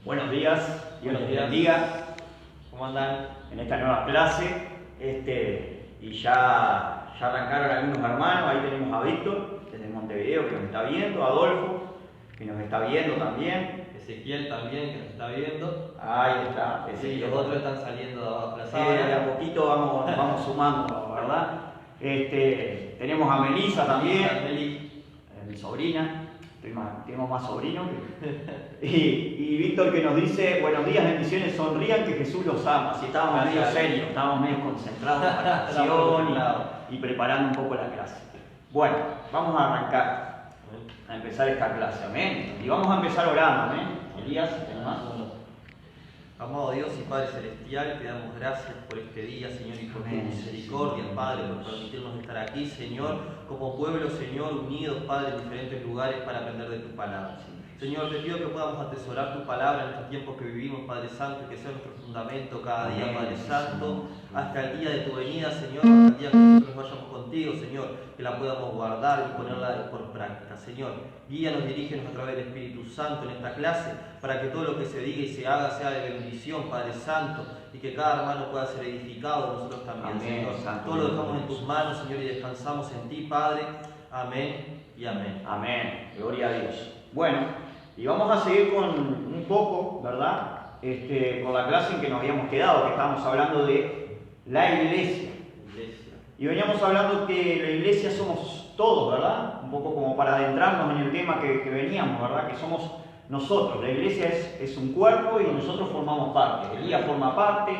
Buenos días, Dios les bendiga. ¿Cómo andan en esta nueva clase? Y ya arrancaron algunos hermanos. Ahí tenemos a Víctor, desde Montevideo, que nos está viendo, a Adolfo, que nos está viendo también. Ezequiel también, que nos está viendo. Ahí está. Sí, los otros están saliendo de abajo de la Sí, sábana. de a poquito vamos sumando, ¿verdad? Tenemos a Melissa también, mi sobrina. Tenemos más sobrinos. Y Víctor, que nos dice: buenos días, bendiciones, sonrían que Jesús los ama. Así estábamos medio serios, estábamos medio concentrados en la canción y preparando un poco la clase. Bueno, vamos a arrancar a empezar esta clase, amén. Y vamos a empezar orando, amén. Elías, más. Amado Dios y Padre Celestial, te damos gracias por este día, Señor, y por tu misericordia, Padre, por permitirnos estar aquí, Señor, como pueblo, Señor, unidos, Padre, en diferentes lugares para aprender de tu palabra. Señor, te pido que podamos atesorar tu palabra en estos tiempos que vivimos, Padre Santo, y que sea nuestro fundamento cada día, Padre Santo, hasta el día de tu venida, Señor, hasta el día que nosotros vayamos contigo, Señor, que la podamos guardar y ponerla por práctica. Señor, guíanos, dirígenos a través del Espíritu Santo en esta clase, para que todo lo que se diga y se haga sea de bendición, Padre Santo, y que cada hermano pueda ser edificado, nosotros también, Amén, Señor. Santo Todo lo Dios. dejamos en tus manos, Señor, y descansamos en ti, Padre. Amén y amén. Amén, gloria a Dios. Bueno, y vamos a seguir con un poco, ¿verdad? Con la clase en que nos habíamos quedado, que estábamos hablando de la iglesia. Iglesia. Y veníamos hablando que la iglesia somos todos, ¿verdad? Un poco como para adentrarnos en el tema que veníamos, ¿verdad? Que somos nosotros. La iglesia es un cuerpo y nosotros formamos parte. Elías forma parte,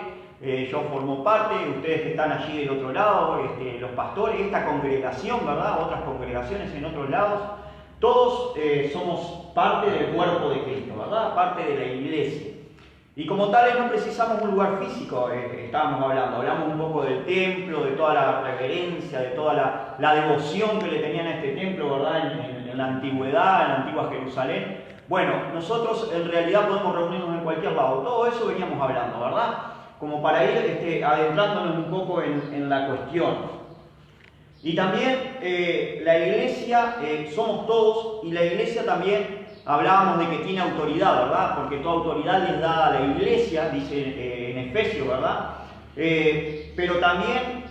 yo formo parte, ustedes que están allí del otro lado, los pastores, esta congregación, ¿verdad? Otras congregaciones en otros lados. Todos somos parte del cuerpo de Cristo, ¿verdad? Parte de la iglesia. Y como tales no precisamos un lugar físico, estábamos hablamos un poco del templo, de toda la reverencia, de toda la devoción que le tenían a este templo, ¿verdad? En la antigüedad, en la antigua Jerusalén. Bueno, nosotros en realidad podemos reunirnos en cualquier lado, todo eso veníamos hablando, ¿verdad? Como para ir adentrándonos un poco en la cuestión. Y también la iglesia, somos todos, y la iglesia también hablábamos de que tiene autoridad, ¿verdad? Porque toda autoridad les da a la iglesia, dice en Efesios, ¿verdad? Pero también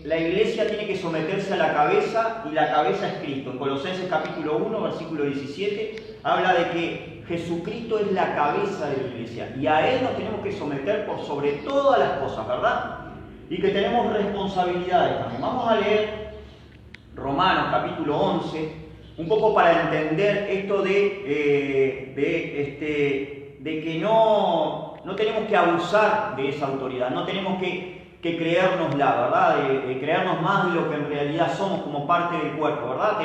la iglesia tiene que someterse a la cabeza, y la cabeza es Cristo. En Colosenses capítulo 1, versículo 17, habla de que Jesucristo es la cabeza de la iglesia, y a Él nos tenemos que someter por sobre todas las cosas, ¿verdad? Y que tenemos responsabilidades también. Vamos a leer Romanos capítulo 11, un poco para entender esto de que no tenemos que abusar de esa autoridad, no tenemos que creérnosla, ¿verdad? De creernos más de lo que en realidad somos como parte del cuerpo, ¿verdad?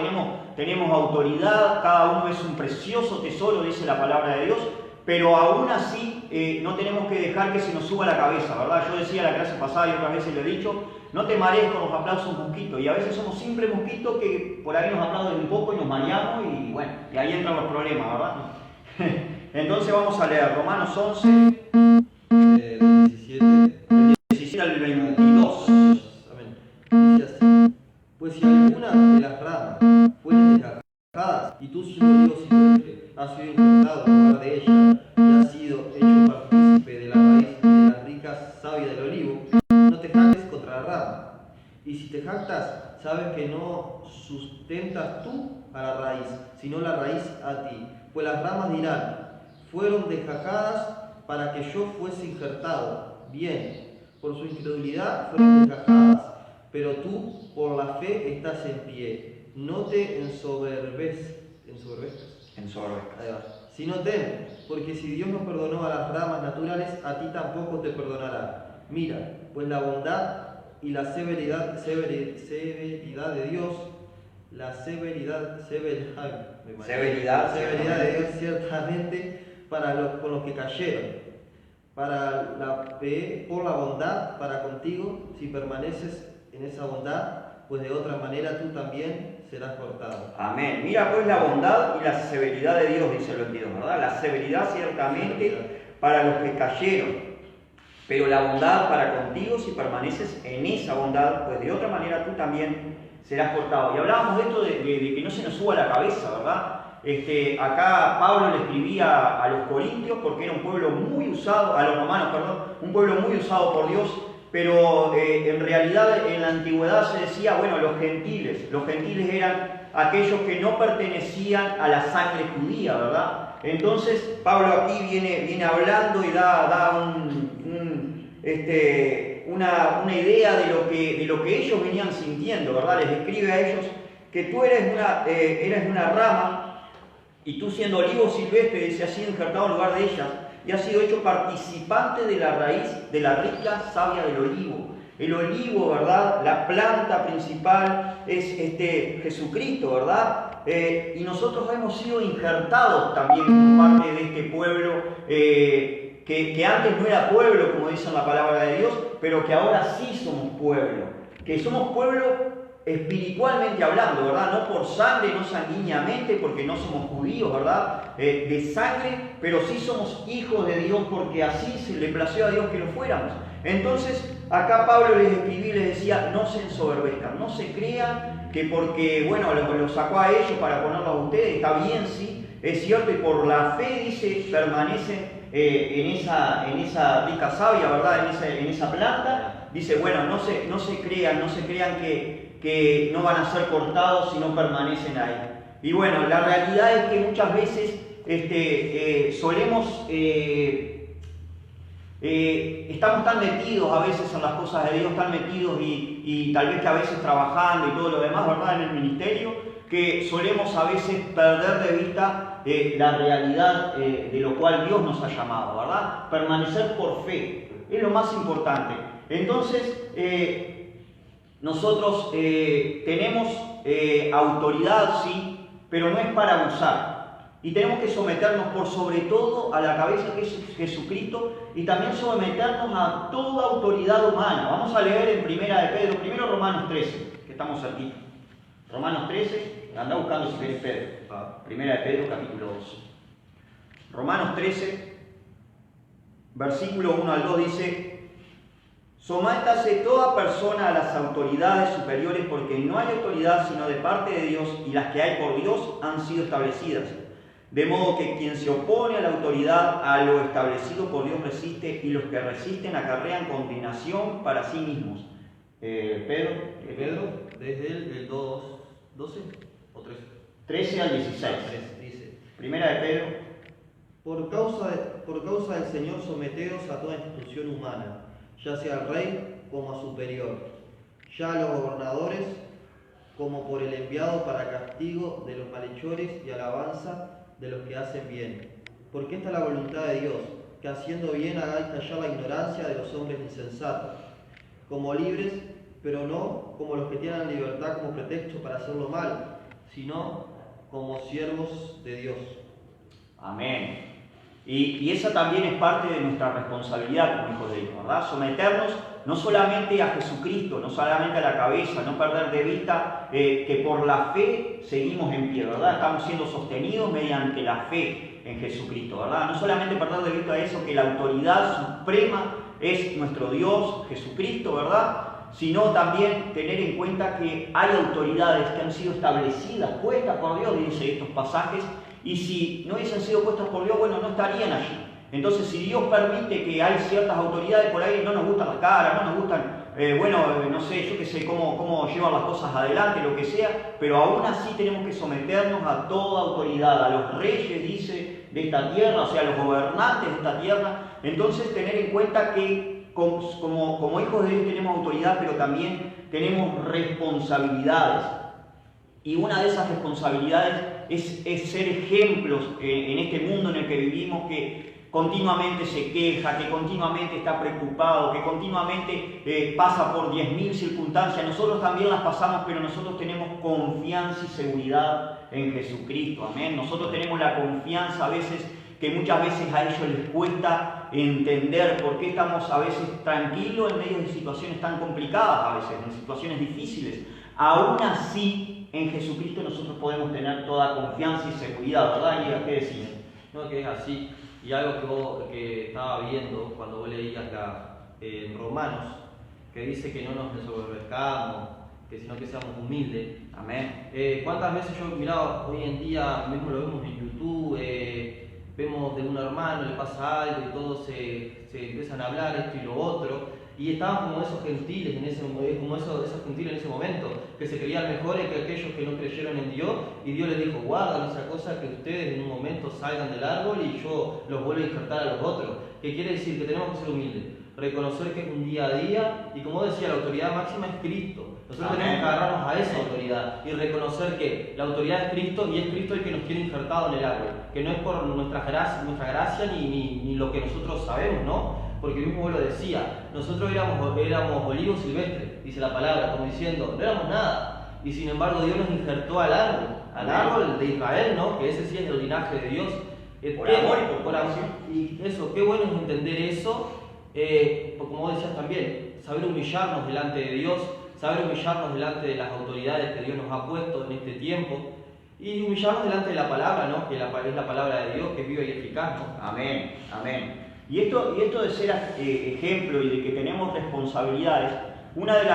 Tenemos autoridad, cada uno es un precioso tesoro, dice la palabra de Dios, pero aún así no tenemos que dejar que se nos suba la cabeza, ¿verdad? Yo decía la clase pasada y otras veces lo he dicho, no te marees con los aplausos mosquitos, y a veces somos simples mosquitos que por ahí nos aplauden un poco y nos mareamos, y bueno, y ahí entran los problemas, ¿verdad? Entonces vamos a leer Romanos 11, 17. del 17 al 22. Amén. Dice así: pues si alguna de las ramas fueren desgajadas, y tú siendo Dios silvestre has sido injertado en lugar de ella, y has sido hecho partícipe de la raíz y de la rica savia del olivo, no te jactes contra la rama. Y si te jactas, sabes que no sustentas tú a la raíz, sino la raíz a ti. Pues las ramas dirán: fueron desgajadas para que yo fuese injertado. Bien, por su incredulidad fueron desgajadas, pero tú por la fe estás en pie. No te ensoberbezcas. Ahí va. Sino tem, porque si Dios no perdonó a las ramas naturales, a ti tampoco te perdonará. Mira, pues la bondad y la severidad de Dios, severidad de Dios ciertamente con los que cayeron, por la bondad para contigo, si permaneces en esa bondad, pues de otra manera tú también serás cortado. Amén. Mira pues la bondad y la severidad de Dios, dice el 22, ¿verdad? La severidad ciertamente para los que cayeron, pero la bondad para contigo si permaneces en esa bondad, pues de otra manera tú también serás cortado. Y hablábamos de esto de que no se nos suba la cabeza, ¿verdad? Acá Pablo le escribía a los corintios porque era un pueblo muy usado, a los romanos, perdón, un pueblo muy usado por Dios, pero en realidad en la antigüedad se decía, bueno, los gentiles eran aquellos que no pertenecían a la sangre judía, ¿verdad? Entonces Pablo aquí viene hablando y da una idea de lo que ellos venían sintiendo, ¿verdad? Les escribe a ellos que tú eres una rama, y tú siendo olivo silvestre, se has sido injertado en lugar de ellas, y has sido hecho participante de la raíz de la rica savia del olivo. El olivo, ¿verdad? La planta principal es Jesucristo, ¿verdad? Y nosotros hemos sido injertados también como parte de este pueblo, que antes no era pueblo, como dice la palabra de Dios, pero que ahora sí somos pueblo. Que somos pueblo espiritualmente hablando, ¿verdad? No por sangre, no sanguíneamente, porque no somos judíos, ¿verdad? De sangre, pero sí somos hijos de Dios, porque así se le plació a Dios que lo fuéramos. Entonces, acá Pablo les escribía y les decía, no se ensoberbezcan, no se crean que porque, bueno, lo sacó a ellos para ponerlo a ustedes, está bien, sí, es cierto, y por la fe, dice, permanecen en esa rica savia, ¿verdad? En esa planta, dice, bueno, no se crean que no van a ser cortados si no permanecen ahí. Y bueno, la realidad es que muchas veces solemos, estamos tan metidos a veces en las cosas de Dios, tan metidos y tal vez que a veces trabajando y todo lo demás, ¿verdad? En el ministerio, que solemos a veces perder de vista la realidad de lo cual Dios nos ha llamado, ¿verdad? Permanecer por fe es lo más importante. Entonces, nosotros tenemos autoridad, sí, pero no es para abusar. Y tenemos que someternos por sobre todo a la cabeza que es Jesucristo y también someternos a toda autoridad humana. Vamos a leer en Primera de Pedro, primero Romanos 13, que estamos cerquita. Romanos 13, anda buscando si querés Pedro. Primera de Pedro, capítulo 12. Romanos 13, versículo 1 al 2 dice: sométase toda persona a las autoridades superiores, porque no hay autoridad sino de parte de Dios, y las que hay por Dios han sido establecidas. De modo que quien se opone a la autoridad, a lo establecido por Dios resiste, y los que resisten acarrean condenación para sí mismos. Pedro, desde el 12 o 13. 13 al 16. Dice: Primera de Pedro. Por causa del Señor, someteos a toda institución humana, ya sea al rey como a superior, ya a los gobernadores como por el enviado para castigo de los malhechores y alabanza de los que hacen bien. Porque esta es la voluntad de Dios, que haciendo bien hagáis callar la ignorancia de los hombres insensatos, como libres, pero no como los que tienen libertad como pretexto para hacer lo malo, sino como siervos de Dios. Amén. Y esa también es parte de nuestra responsabilidad como hijos de Dios, ¿verdad? Someternos no solamente a Jesucristo, no solamente a la cabeza, no perder de vista que por la fe seguimos en pie, ¿verdad? Estamos siendo sostenidos mediante la fe en Jesucristo, ¿verdad? No solamente perder de vista eso, que la autoridad suprema es nuestro Dios, Jesucristo, ¿verdad? Sino también tener en cuenta que hay autoridades que han sido establecidas, puestas por Dios, dice estos pasajes, y si no hubiesen sido puestas por Dios, bueno, no estarían allí. Entonces, si Dios permite que hay ciertas autoridades por ahí, no nos gustan las caras, no nos gustan, no sé, yo qué sé, cómo llevan las cosas adelante, lo que sea, pero aún así tenemos que someternos a toda autoridad, a los reyes, dice, de esta tierra, o sea, a los gobernantes de esta tierra. Entonces, tener en cuenta que como hijos de Dios tenemos autoridad, pero también tenemos responsabilidades. Y una de esas responsabilidades es ser ejemplos en este mundo en el que vivimos, que continuamente se queja, que continuamente está preocupado, que continuamente pasa por 10.000 circunstancias. Nosotros también las pasamos, pero nosotros tenemos confianza y seguridad en Jesucristo. Amén. Nosotros tenemos la confianza a veces que muchas veces a ellos les cuesta entender por qué estamos a veces tranquilos en medio de situaciones tan complicadas, a veces en situaciones difíciles. Aún así, en Jesucristo nosotros podemos tener toda confianza y seguridad, ¿verdad? ¿Y qué decían? No, que es así. Y algo que estaba viendo cuando vos leías en Romanos, que dice que no nos ensoberbezcamos, que sino que seamos humildes. Amén. ¿Cuántas veces yo miraba hoy en día, mismo lo vemos en YouTube, vemos de un hermano, le pasa algo y todos se empiezan a hablar esto y lo otro, y estaban como esos gentiles esos gentiles en ese momento, que se creían mejores que aquellos que no creyeron en Dios, y Dios les dijo: guardan esa cosa, que ustedes en un momento salgan del árbol y yo los vuelvo a injertar a los otros. ¿Qué quiere decir? Que tenemos que ser humildes, reconocer que es un día a día, y como decía, la autoridad máxima es Cristo. Nosotros Amén. tenemos que agarrarnos a esa autoridad y reconocer que la autoridad es Cristo, y es Cristo el que nos tiene injertado en el árbol, que no es por nuestra gracia ni lo que nosotros sabemos, ¿no? Porque mismo vos lo decía, nosotros éramos olivos silvestres, dice la palabra, como diciendo, no éramos nada, y sin embargo Dios nos injertó al árbol de Israel, ¿no? Que ese sí es el linaje de Dios. Por amor y por amor. Y eso, qué bueno es entender eso, como vos decías también, saber humillarnos delante de Dios, saber humillarnos delante de las autoridades que Dios nos ha puesto en este tiempo, y humillarnos delante de la palabra, ¿no? Que es la palabra de Dios, que es viva y eficaz, ¿no? Amén, amén. Y esto de ser ejemplo y de que tenemos responsabilidades, una de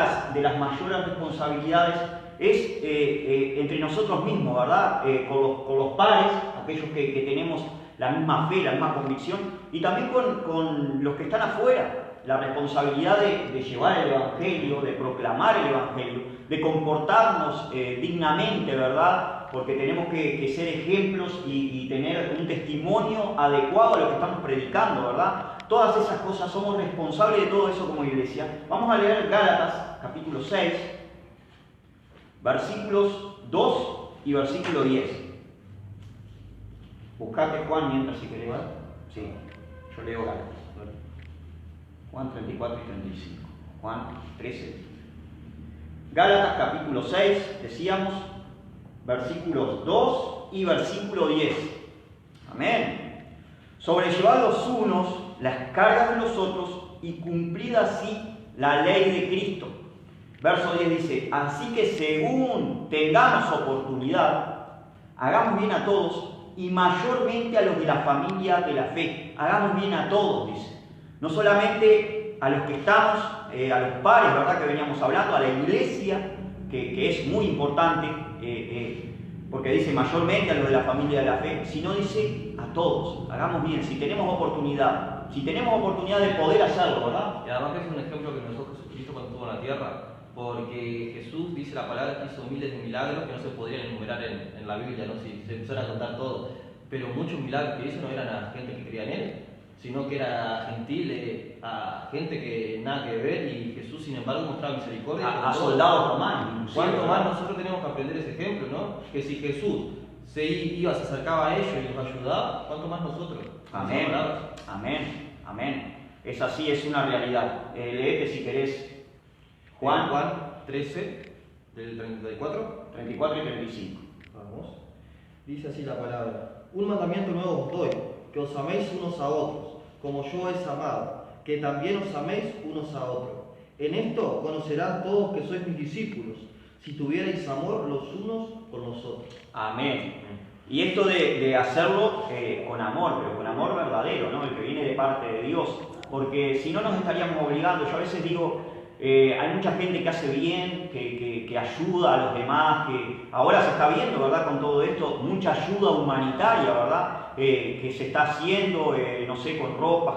las mayores responsabilidades es entre nosotros mismos, ¿verdad? Con los pares, aquellos que tenemos la misma fe, la misma convicción, y también con los que están afuera. La responsabilidad de llevar el Evangelio, de proclamar el Evangelio, de comportarnos dignamente, ¿verdad? Porque tenemos que ser ejemplos y tener un testimonio adecuado a lo que estamos predicando, ¿verdad? Todas esas cosas, somos responsables de todo eso como iglesia. Vamos a leer Gálatas, capítulo 6, versículos 2 y versículo 10. Buscate Juan mientras si querés. Sí, yo leo Gálatas. Juan 34 y 35. Juan 13. Gálatas capítulo 6, decíamos, versículos 2 y versículo 10. Amén. Sobrellevad los unos las cargas de los otros y cumplid así la ley de Cristo. Verso 10 dice, así que según tengamos oportunidad, hagamos bien a todos y mayormente a los de la familia de la fe. Hagamos bien a todos, dice. No solamente a los que estamos, a los pares, ¿verdad? Que veníamos hablando, a la iglesia, que es muy importante, porque dice mayormente a los de la familia de la fe, sino dice a todos. Hagamos bien, si tenemos oportunidad de poder hacerlo, ¿verdad? Y además que es un ejemplo que nos dio Jesucristo cuando estuvo en la tierra, porque Jesús dice la palabra que hizo miles de milagros que no se podrían enumerar en la Biblia, ¿no? Si se empezara a contar todo. Pero muchos milagros que hizo no eran a gente que creía en él, sino que era gentil, a gente que nada que ver, y Jesús sin embargo mostraba misericordia a soldados romanos. ¿Cuánto más nosotros tenemos que aprender ese ejemplo, ¿no? Que si Jesús se acercaba a ellos y los ayudaba, ¿cuánto más nosotros? Amén, amén, amén. Es así, es una realidad. Léete si querés Juan 13, del 34 y 35. Vamos. Dice así la palabra: un mandamiento nuevo os doy, que os améis unos a otros, como yo os he amado, que también os améis unos a otros. En esto conocerán todos que sois mis discípulos, si tuvierais amor los unos con los otros. Amén. Y esto de hacerlo con amor, pero con amor verdadero, ¿no? El que viene de parte de Dios. Porque si no nos estaríamos obligando. Yo a veces digo, hay mucha gente que hace bien, que ayuda a los demás, que ahora se está viendo, ¿verdad? Con todo esto, mucha ayuda humanitaria, ¿verdad? Que se está haciendo, no sé, con ropas,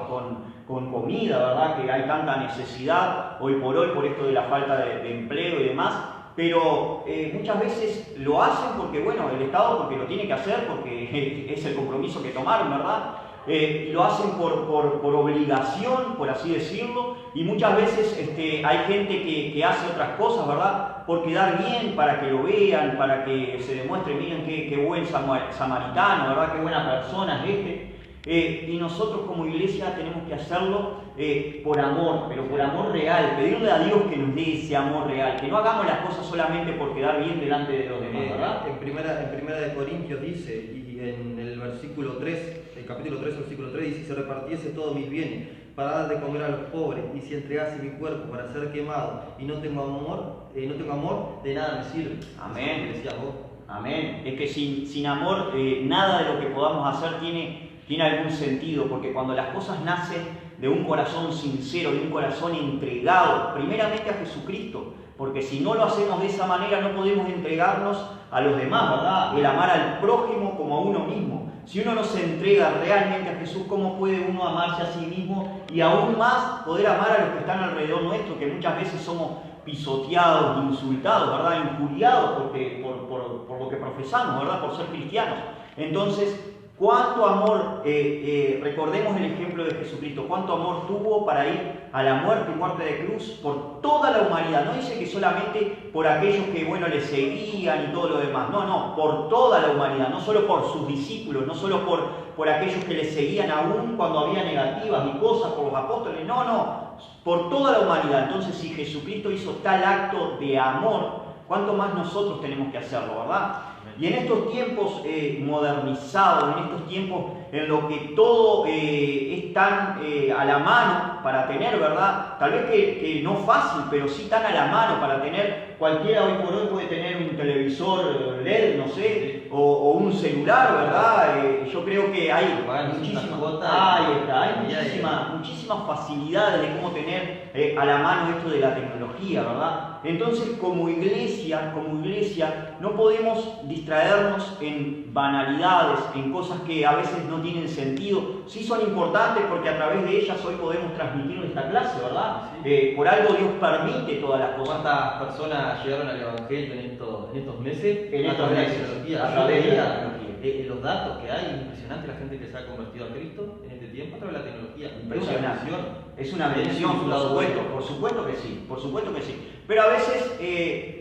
con comida, ¿verdad? Que hay tanta necesidad hoy por esto de la falta de empleo y demás. Pero muchas veces lo hacen porque, bueno, el Estado porque lo tiene que hacer, porque es el compromiso que tomaron, ¿verdad? Lo hacen por obligación, por así decirlo, y muchas veces hay gente que hace otras cosas, ¿verdad? Por quedar bien, para que lo vean, para que se demuestre, miren qué buen samaritano, ¿verdad? Qué buena persona es y nosotros como iglesia tenemos que hacerlo por amor, pero por amor real, pedirle a Dios que nos dé ese amor real, que no hagamos las cosas solamente por quedar bien delante de los demás, ¿verdad? En primera de Corintios dice, y en el versículo 3, el capítulo 3, versículo 3 dice: si se repartiese todos mis bienes para dar de comer a los pobres, y si entregase mi cuerpo para ser quemado, y no tengo amor, de nada me sirve. Amén. Decías vos. Amén. Es que sin amor nada de lo que podamos hacer tiene algún sentido, porque cuando las cosas nacen de un corazón sincero, de un corazón entregado, primeramente a Jesucristo, porque si no lo hacemos de esa manera no podemos entregarnos a los demás, ¿verdad? El amar al prójimo como a uno mismo. Si uno no se entrega realmente a Jesús, ¿cómo puede uno amarse a sí mismo y aún más poder amar a los que están alrededor nuestro, que muchas veces somos pisoteados, insultados, ¿verdad? Injuriados por lo que profesamos, ¿verdad? Por ser cristianos. Entonces, cuánto amor, recordemos el ejemplo de Jesucristo, cuánto amor tuvo para ir a la muerte de cruz por toda la humanidad. No dice que solamente por aquellos que, bueno, le seguían y todo lo demás. No, por toda la humanidad, no solo por sus discípulos, no solo por aquellos que le seguían aún cuando había negativas y cosas, por los apóstoles. No, por toda la humanidad. Entonces, si Jesucristo hizo tal acto de amor, ¿cuánto más nosotros tenemos que hacerlo, verdad? Y en estos tiempos modernizados, en estos tiempos en los que todo es tan a la mano para tener, ¿verdad? Tal vez que no fácil, pero sí tan a la mano para tener. Cualquiera hoy por hoy puede tener un televisor LED, no sé, o un celular, ¿verdad? Yo creo que hay muchísimas facilidades de cómo tener a la mano esto de la tecnología, ¿verdad? Entonces, como iglesia, no podemos distraernos en banalidades, en cosas que a veces no tienen sentido. Sí son importantes porque a través de ellas hoy podemos transmitir esta clase, ¿verdad? Sí. Por algo Dios permite todas las cosas. ¿Cuántas personas llegaron al Evangelio en estos meses? A través de la tecnología. A través de la tecnología. Los datos que hay, impresionante la gente que se ha convertido a Cristo en este tiempo a través de la tecnología. Impresionante. Es una Tiene bendición, su lado bueno. por supuesto que sí, por supuesto que sí. Pero a veces,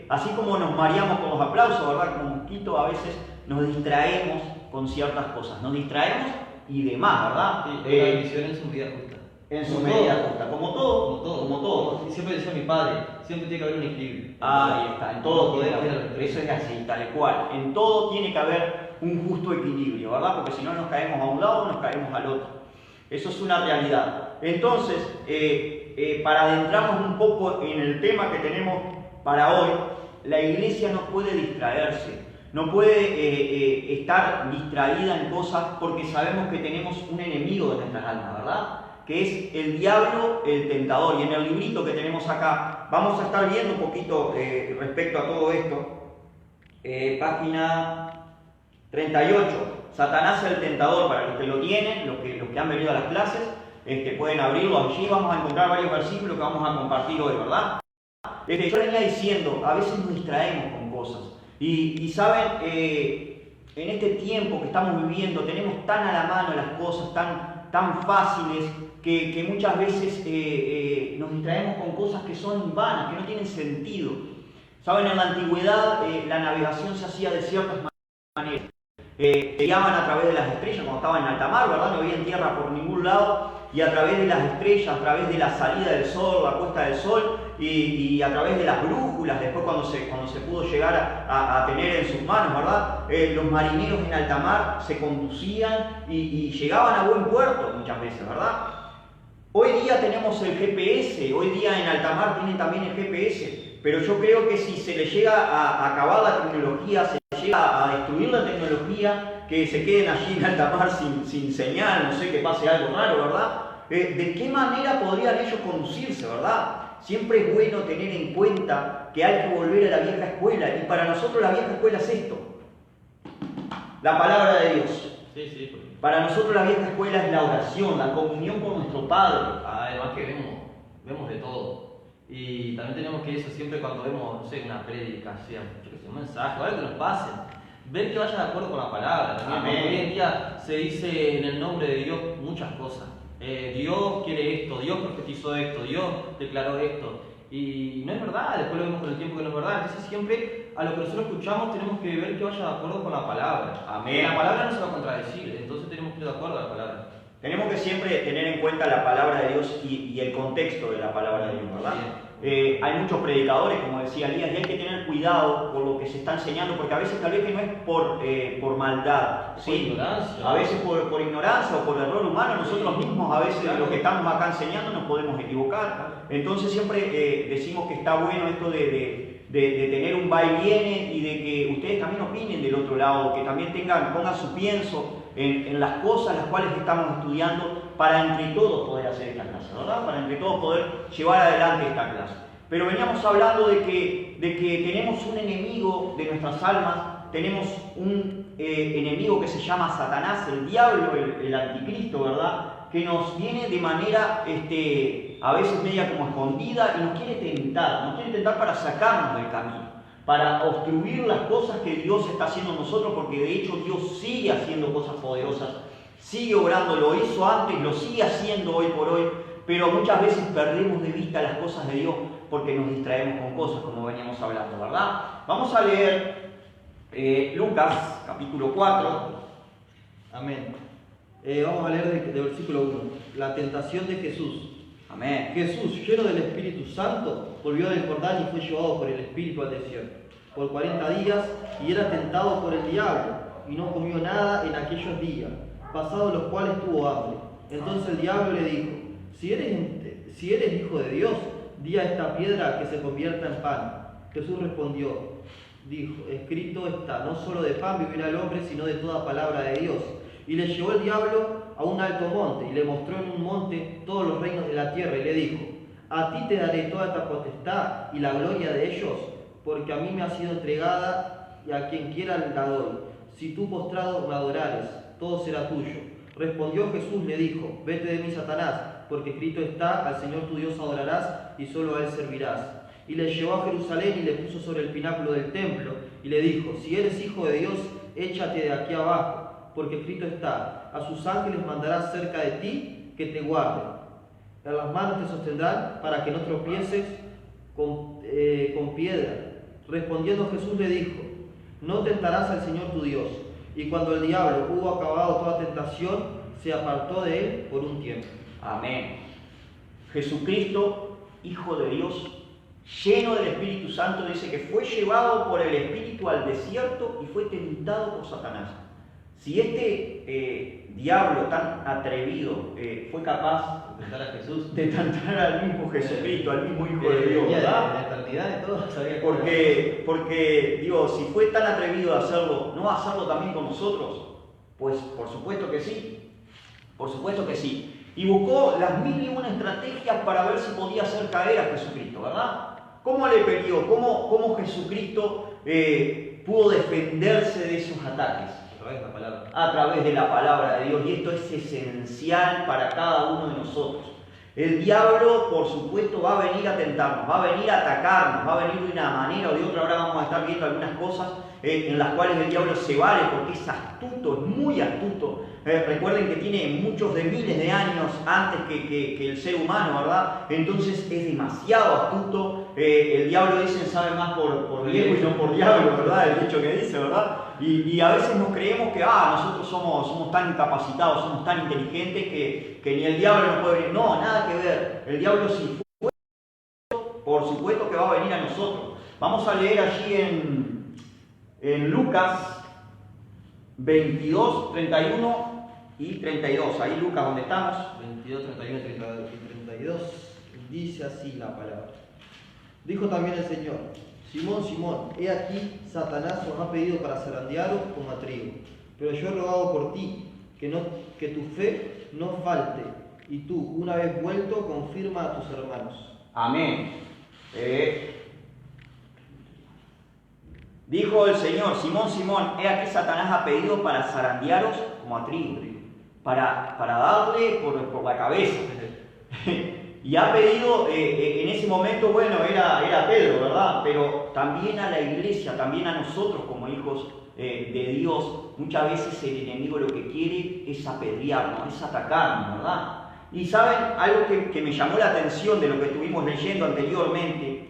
así como nos mareamos con los aplausos, ¿verdad? Como mosquito, a veces nos distraemos con ciertas cosas. Nos distraemos y demás, ¿verdad? Sí, la bendición en su medida justa. En su medida justa, como todo. Siempre decía mi padre, siempre tiene que haber un equilibrio. Ahí está, en todo Poder tiene que haber- haber, eso es así, tal cual. En todo tiene que haber un justo equilibrio, ¿verdad? Porque si no nos caemos a un lado o nos caemos al otro. Eso es una realidad. Entonces, para adentrarnos un poco en el tema que tenemos para hoy, la iglesia no puede distraerse, no puede estar distraída en cosas porque sabemos que tenemos un enemigo de nuestras almas, ¿verdad? Que es el diablo, el tentador. Y en el librito que tenemos acá, vamos a estar viendo un poquito respecto a todo esto. Página 38. Satanás el tentador, para los que lo tienen, los que han venido a las clases, pueden abrirlo. Allí vamos a encontrar varios versículos que vamos a compartir hoy, ¿verdad? Yo venía diciendo, a veces nos distraemos con cosas. Y saben, en este tiempo que estamos viviendo, tenemos tan a la mano las cosas, tan fáciles, que muchas veces nos distraemos con cosas que son vanas, que no tienen sentido. Saben, en la antigüedad la navegación se hacía de ciertas maneras. Guiaban a través de las estrellas cuando estaban en alta mar, ¿verdad? No había tierra por ningún lado, y a través de las estrellas, a través de la salida del sol, la puesta del sol, y a través de las brújulas, después cuando se pudo llegar a tener en sus manos, ¿verdad? Los marineros en alta mar se conducían y llegaban a buen puerto muchas veces, ¿verdad? Hoy día tenemos el GPS, hoy día en alta mar tienen también el GPS, pero yo creo que si se le llega a acabar la tecnología, se llega a destruir la tecnología, que se queden allí en alta mar sin señal, no sé, que pase algo raro, ¿verdad? ¿De qué manera podrían ellos conducirse, verdad? Siempre es bueno tener en cuenta que hay que volver a la vieja escuela, y para nosotros la vieja escuela es esto, la palabra de Dios. Sí, porque Para nosotros la vieja escuela es la oración, la comunión con nuestro Padre. además que vemos de todo. Y también tenemos que eso siempre cuando vemos, no sé, una predicación, un mensaje, o algo que nos pase, ver que vaya de acuerdo con la palabra. También porque hoy en día se dice en el nombre de Dios muchas cosas. Dios quiere esto, Dios profetizó esto, Dios declaró esto. Y no es verdad, después lo vemos con el tiempo que no es verdad. Entonces siempre a lo que nosotros escuchamos tenemos que ver que vaya de acuerdo con la palabra. Amén. La palabra no se va a contradecir, entonces tenemos que ir de acuerdo a la palabra. Tenemos que siempre tener en cuenta la palabra de Dios y el contexto de la palabra de Dios, ¿verdad? Hay muchos predicadores, como decía Elías, y hay que tener cuidado con lo que se está enseñando, porque a veces tal vez que no es por maldad, Por ¿sí? ignorancia. A veces por ignorancia o por error humano, nosotros mismos a veces lo que estamos acá enseñando nos podemos equivocar. Entonces siempre decimos que está bueno esto de tener un va y viene, y de que ustedes también opinen del otro lado, que también pongan su pienso en las cosas las cuales estamos estudiando, para entre todos poder hacer esta clase, ¿verdad? Para entre todos poder llevar adelante esta clase. Pero veníamos hablando de que tenemos un enemigo de nuestras almas, tenemos un enemigo que se llama Satanás, el diablo, el anticristo, ¿verdad? Que nos viene de manera a veces media como escondida y nos quiere tentar para sacarnos del camino, para obstruir las cosas que Dios está haciendo en nosotros, porque de hecho Dios sigue haciendo cosas poderosas, sigue obrando, lo hizo antes, lo sigue haciendo hoy por hoy, pero muchas veces perdemos de vista las cosas de Dios porque nos distraemos con cosas, como veníamos hablando, ¿verdad? Vamos a leer Lucas, capítulo 4. Amén. Vamos a leer del versículo 1. La tentación de Jesús. Amén. Jesús, lleno del Espíritu Santo, volvió del Jordán y fue llevado por el Espíritu al desierto por 40 días, y era tentado por el diablo, y no comió nada en aquellos días, pasados los cuales tuvo hambre. Entonces el diablo le dijo: si eres hijo de Dios, di a esta piedra que se convierta en pan. Jesús respondió, dijo: escrito está, no solo de pan vivirá el hombre, sino de toda palabra de Dios. Y le llevó el diablo a un alto monte, y le mostró en un monte todos los reinos de la tierra, y le dijo: A ti te daré toda esta potestad y la gloria de ellos, porque a mí me ha sido entregada y a quien quiera la doy. Si tú postrado me adorares, todo será tuyo. Respondió Jesús, le dijo, vete de mí, Satanás, porque escrito está, al Señor tu Dios adorarás y solo a Él servirás. Y le llevó a Jerusalén y le puso sobre el pináculo del templo y le dijo, si eres hijo de Dios, échate de aquí abajo, porque escrito está, a sus ángeles mandarás cerca de ti que te guarden. En las manos te sostendrán para que no tropieces con piedra. Respondiendo Jesús le dijo, no tentarás al Señor tu Dios. Y cuando el diablo hubo acabado toda tentación, se apartó de él por un tiempo. Amén. Jesucristo, Hijo de Dios, lleno del Espíritu Santo, dice que fue llevado por el Espíritu al desierto y fue tentado por Satanás. Si este diablo tan atrevido fue capaz Tentar a Jesús, de tentar al mismo Jesucristo, al mismo Hijo de Dios, de ¿verdad? la eternidad de todo, sabía Porque, digo, si fue tan atrevido a hacerlo, ¿no va a hacerlo también con nosotros? Pues por supuesto que sí, por supuesto que sí. Y buscó las 1001 estrategias para ver si podía hacer caer a Jesucristo, ¿verdad? ¿Cómo le peleó? ¿Cómo Jesucristo pudo defenderse de esos ataques? A través de la palabra. A través de la palabra de Dios, y esto es esencial para cada uno de nosotros. El diablo, por supuesto, va a venir a tentarnos, va a venir a atacarnos, va a venir de una manera o de otra. Ahora vamos a estar viendo algunas cosas en las cuales el diablo se vale porque es astuto, es muy astuto. Recuerden que tiene muchos de miles de años antes que el ser humano, ¿verdad? Entonces es demasiado astuto. El diablo dicen sabe más por viejo y no por diablo, ¿verdad? El dicho que dice, ¿verdad? Y a veces nos creemos que nosotros somos tan capacitados, somos tan inteligentes que ni el diablo nos puede venir. No, nada que ver. El diablo si fue, por supuesto que va a venir a nosotros. Vamos a leer allí en Lucas 22, 31 y 32. Ahí Lucas, donde estamos. 22, 31 y 32. Dice así la palabra. Dijo también el Señor, Simón, Simón, he aquí, Satanás os ha pedido para zarandearos como a trigo. Pero yo he rogado por ti, que tu fe no falte, y tú, una vez vuelto, confirma a tus hermanos. Amén. Dijo el Señor, Simón, Simón, he aquí Satanás ha pedido para zarandearos como a trigo, para darle por la cabeza. Y ha pedido, en ese momento, bueno, era Pedro, ¿verdad? Pero también a la iglesia, también a nosotros como hijos de Dios, muchas veces el enemigo lo que quiere es apedrearnos, es atacarnos, ¿verdad? Y saben, algo que me llamó la atención de lo que estuvimos leyendo anteriormente,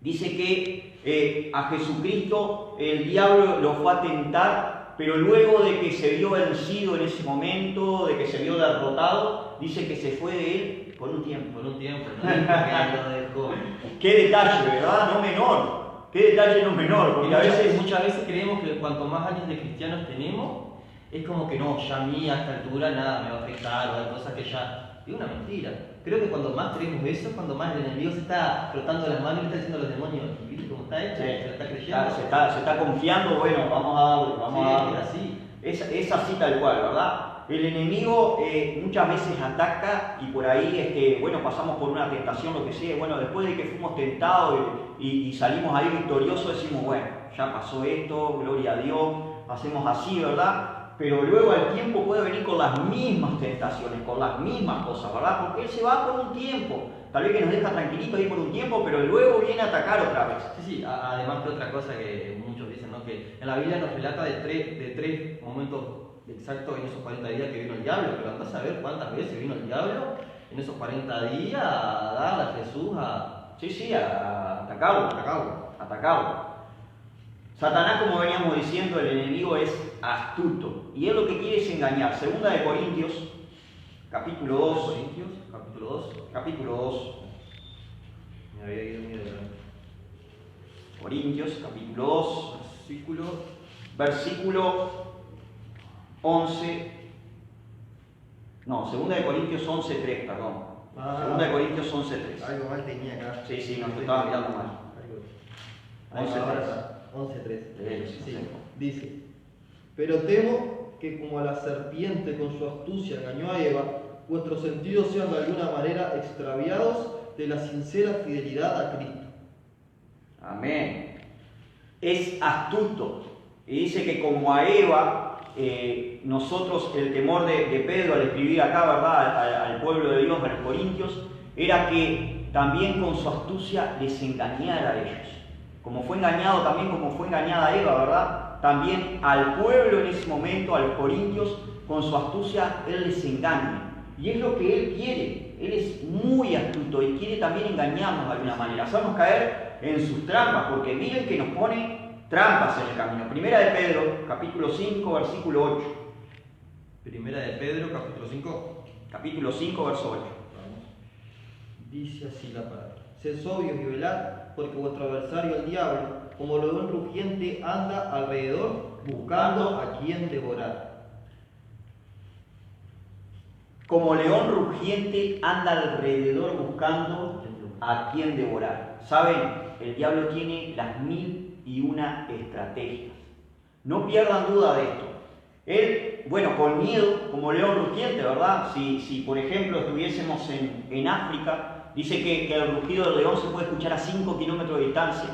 dice que a Jesucristo el diablo lo fue a tentar, pero luego de que se vio vencido en ese momento, de que se vio derrotado, dice que se fue de él por un tiempo. Por un tiempo, ¿no? Lo dejó. Qué detalle, ¿verdad? No menor. Qué detalle no menor, porque muchas veces creemos que cuanto más años de cristianos tenemos, es como que no, ya a mí a esta altura nada me va a afectar, o hay cosas que ya... Es una mentira. Creo que cuando más creemos eso, cuando más el enemigo se está frotando las manos y le está diciendo a los demonios, ¿viste cómo está hecho? Sí, se lo está creyendo. se está confiando, bueno, vamos a darle, vamos a darle. Es así. Es así tal cual, ¿verdad? El enemigo muchas veces ataca y por ahí, bueno, pasamos por una tentación, lo que sea. Bueno, después de que fuimos tentados y salimos ahí victoriosos, decimos, bueno, ya pasó esto, gloria a Dios, hacemos así, ¿verdad? Pero luego al tiempo puede venir con las mismas tentaciones, con las mismas cosas, ¿verdad? Porque él se va por un tiempo. Tal vez que nos deja tranquilitos ahí por un tiempo, pero luego viene a atacar otra vez. Sí, además que otra cosa que muchos dicen, ¿no? Que en la Biblia nos relata de tres momentos exactos en esos 40 días que vino el diablo, pero andás a ver cuántas veces vino el diablo en esos 40 días a darle a Jesús a atacarlo. Satanás, como veníamos diciendo, el enemigo es astuto y él lo que quiere es engañar. Segunda de Corintios, capítulo 2. Capítulo 2. Me había ido muy de Corintios, capítulo 2, versículo 11. No, segunda de Corintios 11:3, perdón. Segunda de Corintios 11:3. Algo mal tenía acá. Sí, no, te estaba mirando mal. 11:3. Sí, dice, pero temo que como la serpiente con su astucia engañó a Eva, vuestros sentidos sean de alguna manera extraviados de la sincera fidelidad a Cristo. Amén. Es astuto. Y dice que como a Eva, nosotros, el temor de Pedro al escribir acá, ¿verdad?, al pueblo de Dios, a los corintios, era que también con su astucia les engañara a ellos. Como fue engañado también, como fue engañada Eva, ¿verdad? También al pueblo en ese momento, a los corintios, con su astucia, él les engaña. Y es lo que él quiere. Él es muy astuto y quiere también engañarnos de alguna manera, hacernos caer en sus trampas, porque miren que nos pone trampas en el camino. Primera de Pedro, capítulo 5, versículo 8. Primera de Pedro, capítulo 5. Capítulo 5, verso 8. Vamos. Dice así la palabra. Sed sobrios y velad, porque vuestro adversario el diablo, como león rugiente, anda alrededor buscando a quien devorar. Como león rugiente anda alrededor buscando a quien devorar. ¿Saben? El diablo tiene las 1001 estrategias. No pierdan duda de esto. Él, bueno, con miedo, como león rugiente, ¿verdad? Si por ejemplo estuviésemos en África, dice que el rugido del león se puede escuchar a 5 kilómetros de distancia.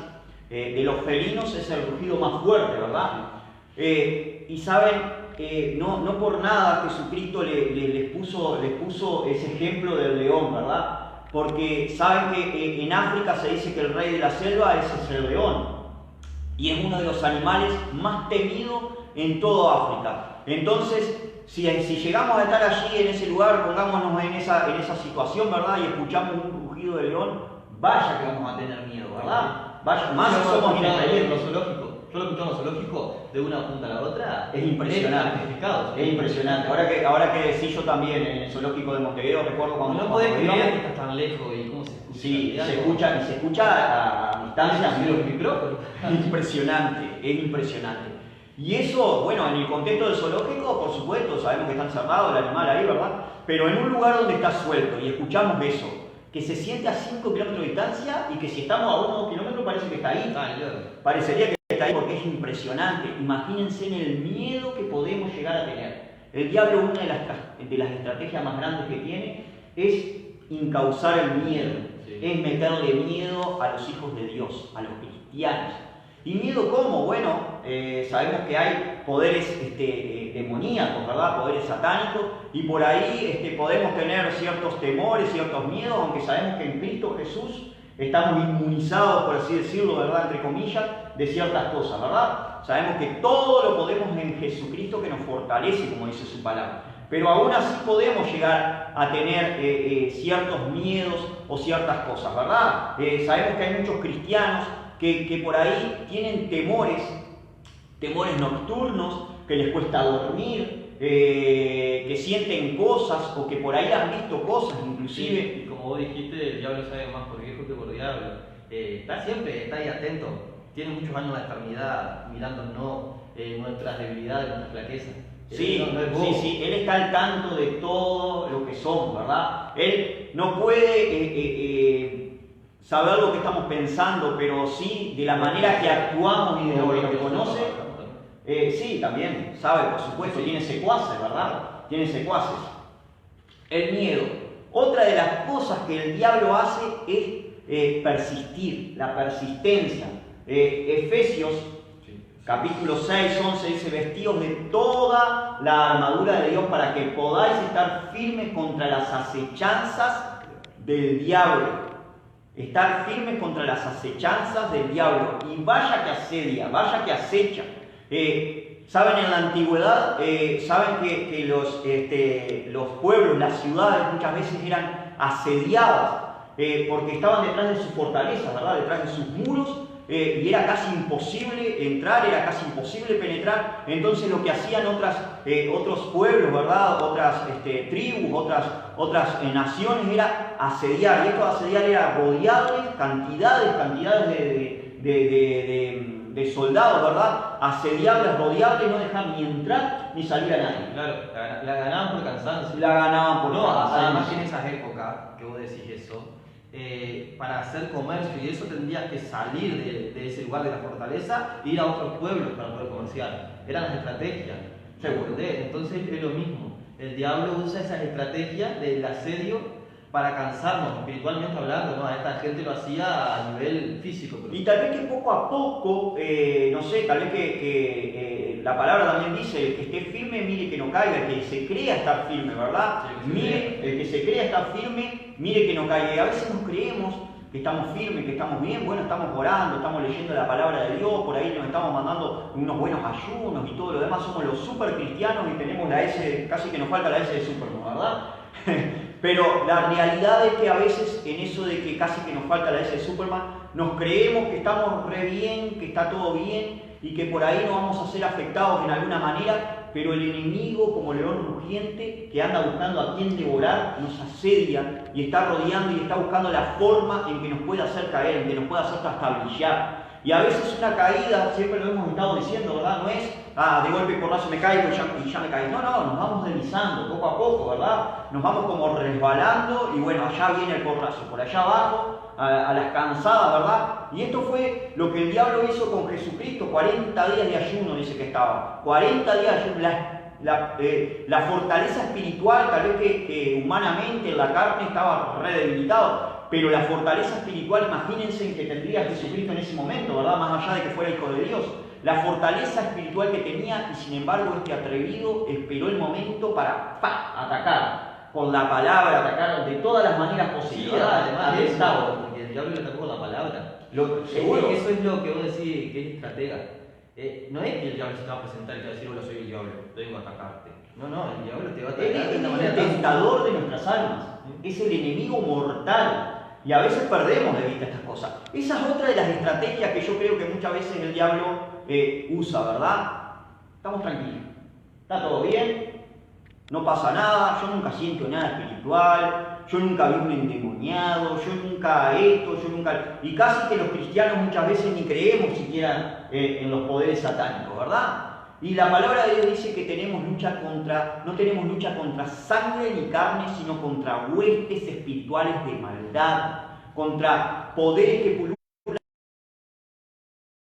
De los felinos es el rugido más fuerte, ¿verdad? Y saben, no por nada Jesucristo les puso ese ejemplo del león, ¿verdad? Porque saben que en África se dice que el rey de la selva ese es el león. Y es uno de los animales más temidos en toda África. Entonces, si llegamos a estar allí en ese lugar, pongámonos en esa situación, ¿verdad? Y escuchamos un rugido de león, vaya que vamos a tener miedo, ¿verdad? Vaya, más si somos inexperientes. Yo lo escuché en los zoológicos de una punta a la otra. Es impresionante. Es impresionante. Ahora que decís, yo también en el zoológico de Montevideo recuerdo cuando. No podés creer que estás tan lejos y cómo se escucha. Sí, se escucha a distancia. Los micrófonos. Es impresionante. Y eso, bueno, en el contexto del zoológico, por supuesto, sabemos que está encerrado el animal ahí, ¿verdad? Pero en un lugar donde está suelto y escuchamos eso, que se siente a 5 kilómetros de distancia y que si estamos a 1 o 2 kilómetros parece que está ahí. Parecería que está ahí porque es impresionante. Imagínense en el miedo que podemos llegar a tener. El diablo, una de las estrategias más grandes que tiene, es incausar el miedo. Sí. Es meterle miedo a los hijos de Dios, a los cristianos. ¿Y miedo cómo? Bueno, sabemos que hay poderes demoníacos, ¿verdad? Poderes satánicos, y por ahí podemos tener ciertos temores, ciertos miedos, aunque sabemos que en Cristo Jesús estamos inmunizados, por así decirlo, ¿verdad?, entre comillas, de ciertas cosas, ¿verdad? Sabemos que todo lo podemos en Jesucristo que nos fortalece, como dice su palabra. Pero aún así podemos llegar a tener ciertos miedos o ciertas cosas, ¿verdad? Sabemos que hay muchos cristianos que por ahí tienen temores nocturnos, que les cuesta dormir, que sienten cosas o que por ahí han visto cosas inclusive. Sí, y como vos dijiste, el diablo sabe más por viejo que por diablo. Está ahí atento, tiene muchos años de eternidad mirándonos nuestras debilidades, nuestras flaquezas. Sí, él está al tanto de todo lo que somos, ¿verdad? Él no puede saber lo que estamos pensando, pero sí de la manera que actuamos y de lo que nos conoce. Sí, también sabe, por supuesto, tiene secuaces, ¿verdad? Tiene secuaces. El miedo. Otra de las cosas que el diablo hace es persistir, la persistencia. Efesios capítulo 6, 11 dice: vestidos de toda la armadura de Dios para que podáis estar firmes contra las acechanzas del diablo. Estar firmes contra las acechanzas del diablo. Y vaya que asedia, vaya que acecha. Saben, en la antigüedad, saben que los pueblos, las ciudades muchas veces eran asediadas porque estaban detrás de sus fortalezas, ¿verdad? Detrás de sus muros, y era casi imposible entrar, era casi imposible penetrar. Entonces lo que hacían otros pueblos, ¿verdad? Otras tribus, otras naciones, era asediar. Y esto de asediar era rodearles cantidades de soldados, ¿verdad? Asediarles, rodearles, no dejar ni entrar ni salir a nadie. Claro, la ganaban por cansancio. La ganaban por cansancio. Además, en esas épocas que vos decís eso, para hacer comercio y eso tendrías que salir de ese lugar de la fortaleza e ir a otros pueblos para poder comerciar. Eran las estrategias. Entonces es lo mismo. El diablo usa esas estrategias del asedio para cansarnos espiritualmente hablando, ¿no? Esta gente lo hacía a nivel físico. Y tal vez que poco a poco, no sé, tal vez que la palabra también dice, el que esté firme mire que no caiga, el que se crea estar firme, ¿verdad? Sí, Mire, el que se crea estar firme, mire que no caiga. Y a veces nos creemos que estamos firmes, que estamos bien, bueno, estamos orando, estamos leyendo la palabra de Dios, por ahí nos estamos mandando unos buenos ayunos y todo lo demás, somos los super cristianos y tenemos la S, casi que nos falta la S de Superman, ¿verdad? Pero la realidad es que a veces en eso de que casi que nos falta la S de Superman, nos creemos que estamos re bien, que está todo bien y que por ahí no vamos a ser afectados en alguna manera, pero el enemigo, como león rugiente, que anda buscando a quien devorar, nos asedia y está rodeando y está buscando la forma en que nos pueda hacer caer, en que nos pueda hacer trastabillar. Y a veces una caída, siempre lo hemos estado diciendo, ¿verdad? No es, de golpe y porrazo me caigo y ya me caí. No, nos vamos deslizando poco a poco, ¿verdad? Nos vamos como resbalando y bueno, allá viene el porrazo, por allá abajo, a las cansadas, ¿verdad? Y esto fue lo que el diablo hizo con Jesucristo, 40 días de ayuno dice que estaba. 40 días de ayuno, la fortaleza espiritual, tal vez que humanamente en la carne estaba re debilitado. Pero la fortaleza espiritual, imagínense que tendría Jesucristo en ese momento, ¿verdad? Más allá de que fuera hijo de Dios. La fortaleza espiritual que tenía y sin embargo este atrevido esperó el momento para atacar. Con la palabra, atacar de todas las maneras posibles. Sí, además de eso, porque el diablo le atacó con la palabra. Seguro. Eso es lo que vos decís que es estratega. No es que el diablo se te va a presentar y te va a decir, hola, soy el diablo, vengo a atacarte. No, el diablo te va a atacar de una manera Es el tentador de nuestras almas. Es el enemigo mortal. Y a veces perdemos de vista estas cosas. Esa es otra de las estrategias que yo creo que muchas veces el diablo usa, ¿verdad? Estamos tranquilos. Está todo bien. No pasa nada. Yo nunca siento nada espiritual. Yo nunca vi un endemoniado. Yo nunca esto. Yo nunca... Y casi que los cristianos muchas veces ni creemos siquiera en los poderes satánicos, ¿verdad? Y la palabra de Dios dice que no tenemos lucha contra sangre ni carne, sino contra huestes espirituales de maldad, contra poderes que pululan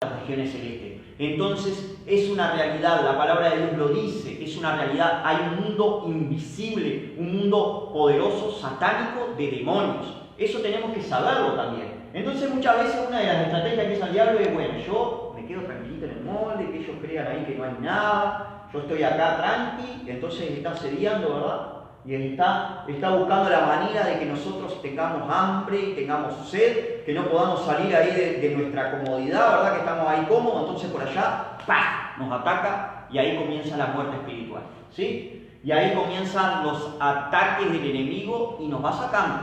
las regiones celestes. Entonces es una realidad, la palabra de Dios lo dice, es una realidad. Hay un mundo invisible, un mundo poderoso, satánico, de demonios. Eso tenemos que saberlo también. Entonces muchas veces una de las estrategias que usa el diablo es, bueno, yo me quedo tranquilito en el molde, que ellos crean ahí que no hay nada, yo estoy acá tranqui, entonces está asediando, ¿verdad? Y está buscando la manera de que nosotros tengamos hambre y tengamos sed, que no podamos salir ahí de nuestra comodidad, ¿verdad? Que estamos ahí cómodos, entonces por allá, ¡pah!, nos ataca y ahí comienza la muerte espiritual, ¿sí? Y ahí comienzan los ataques del enemigo y nos va sacando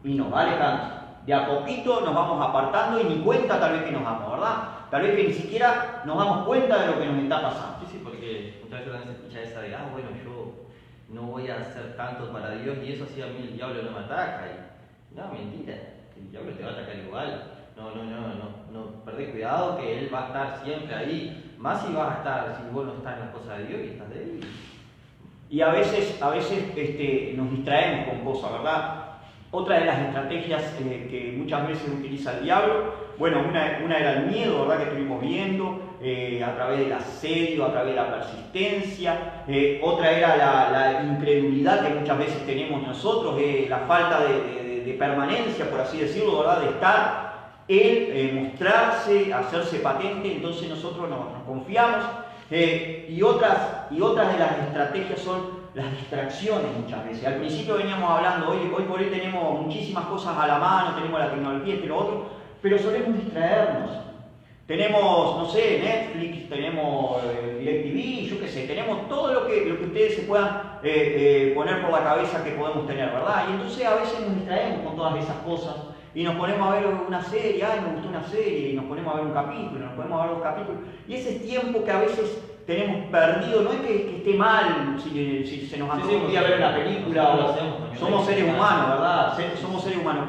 y nos va alejando. De a poquito nos vamos apartando y ni cuenta tal vez que nos damos, ¿verdad? Tal vez que ni siquiera nos damos cuenta de lo que nos está pasando. Sí, porque muchas veces también se escucha esa de, bueno, yo no voy a hacer tanto para Dios y eso sí a mí el diablo no me ataca. Y, no, mentira, el diablo te va a atacar igual. No, perdé cuidado que él va a estar siempre ahí. Más si vas a estar, si vos no estás en las cosas de Dios y estás débil. Y a veces nos distraemos con cosas, ¿verdad? Otra de las estrategias que muchas veces utiliza el diablo, bueno, una era el miedo, ¿verdad?, que estuvimos viendo, a través del asedio, a través de la persistencia. Otra era la incredulidad que muchas veces tenemos nosotros, la falta de permanencia, por así decirlo, ¿verdad?, de estar, mostrarse, hacerse patente, entonces nosotros nos confiamos. Y otras de las estrategias son las distracciones muchas veces. Al principio veníamos hablando, hoy por hoy tenemos muchísimas cosas a la mano, tenemos la tecnología, lo otro, pero solemos distraernos. Tenemos, no sé, Netflix, tenemos DirecTV, yo qué sé, tenemos todo lo que ustedes se puedan poner por la cabeza que podemos tener, ¿verdad? Y entonces a veces nos distraemos con todas esas cosas y nos ponemos a ver una serie, me gustó una serie, y nos ponemos a ver un capítulo, nos ponemos a ver dos capítulos, y ese es tiempo que a veces tenemos perdido. No es que esté mal si se nos antoja un día ver una película, somos seres humanos, ¿verdad? Somos seres humanos,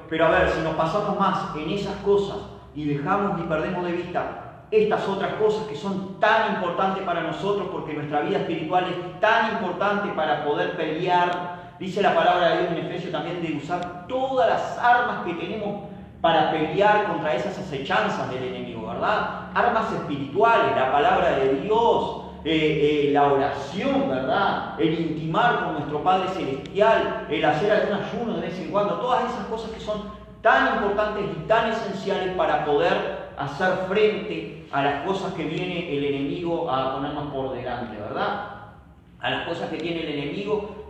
pero a ver, si nos pasamos más en esas cosas y dejamos y perdemos de vista estas otras cosas que son tan importantes para nosotros, porque nuestra vida espiritual es tan importante para poder pelear. Dice la palabra de Dios en Efesios también de usar todas las armas que tenemos para pelear contra esas acechanzas del enemigo, ¿verdad? Armas espirituales, la palabra de Dios, la oración, ¿verdad? El intimar con nuestro Padre Celestial, el hacer algún ayuno de vez en cuando, todas esas cosas que son tan importantes y tan esenciales para poder hacer frente a las cosas que viene el enemigo a ponernos por delante, ¿verdad? A las cosas que tiene el enemigo,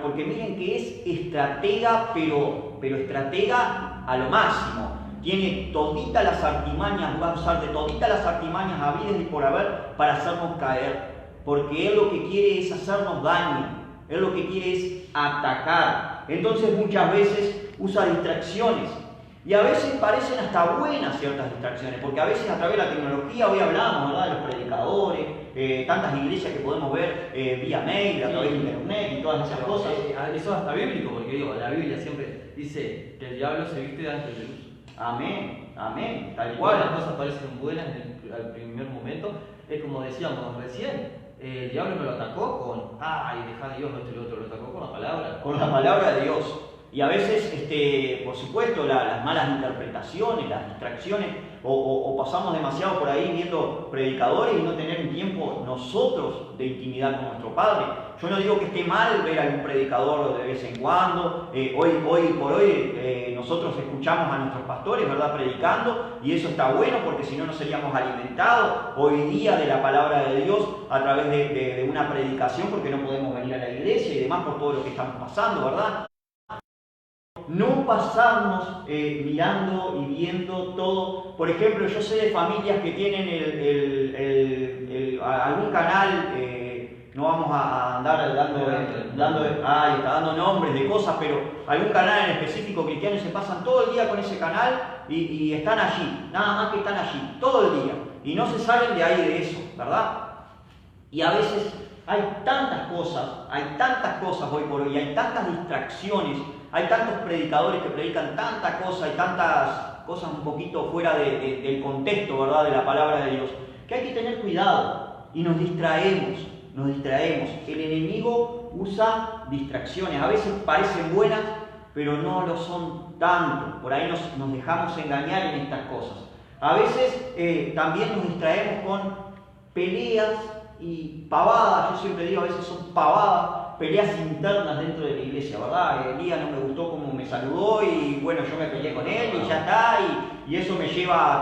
porque miren que es estratega, pero estratega a lo máximo. Tiene toditas las artimañas, va a usar de toditas las artimañas habidas y por haber para hacernos caer. Porque él lo que quiere es hacernos daño, él lo que quiere es atacar. Entonces muchas veces usa distracciones. Y a veces parecen hasta buenas ciertas distracciones, porque a veces a través de la tecnología, hoy hablamos, ¿verdad?, de los predicadores, tantas iglesias que podemos ver vía mail, a través de internet y todas esas cosas. Eso es hasta bíblico, porque digo, la Biblia siempre dice que el diablo se viste de ángel de luz. Amén, amén, tal Igual cual. las cosas parecen buenas al primer momento, es como decíamos recién, el diablo no lo atacó con, ay, deja a Dios, esto y lo otro, lo atacó con la palabra. Con la palabra de Dios. Y a veces, por supuesto, las malas interpretaciones, las distracciones, o pasamos demasiado por ahí viendo predicadores y no tener un tiempo nosotros de intimidad con nuestro Padre. Yo no digo que esté mal ver a algún predicador de vez en cuando. Hoy por hoy nosotros escuchamos a nuestros pastores, ¿verdad?, predicando, y eso está bueno porque si no, no seríamos alimentados hoy día de la palabra de Dios a través de una predicación, porque no podemos venir a la iglesia y demás por todo lo que estamos pasando, ¿verdad? No pasarnos mirando y viendo todo. Por ejemplo, yo sé de familias que tienen algún canal, no vamos a andar dando nombres de cosas, pero algún canal en específico cristiano y se pasan todo el día con ese canal y están allí, nada más que están allí, todo el día. Y no se salen de ahí de eso, ¿verdad? Y a veces hay tantas cosas hoy por hoy, hay tantas distracciones, hay tantos predicadores que predican tanta cosa y tantas cosas un poquito fuera del contexto, ¿verdad?, de la palabra de Dios, que hay que tener cuidado y nos distraemos. El enemigo usa distracciones, a veces parecen buenas, pero no lo son tanto. Por ahí nos dejamos engañar en estas cosas. A veces también nos distraemos con peleas y pavadas, yo siempre digo, a veces son pavadas, peleas internas dentro de la iglesia, ¿verdad? Elías no me gustó cómo me saludó y bueno, yo me peleé con él y ya está, y eso me lleva a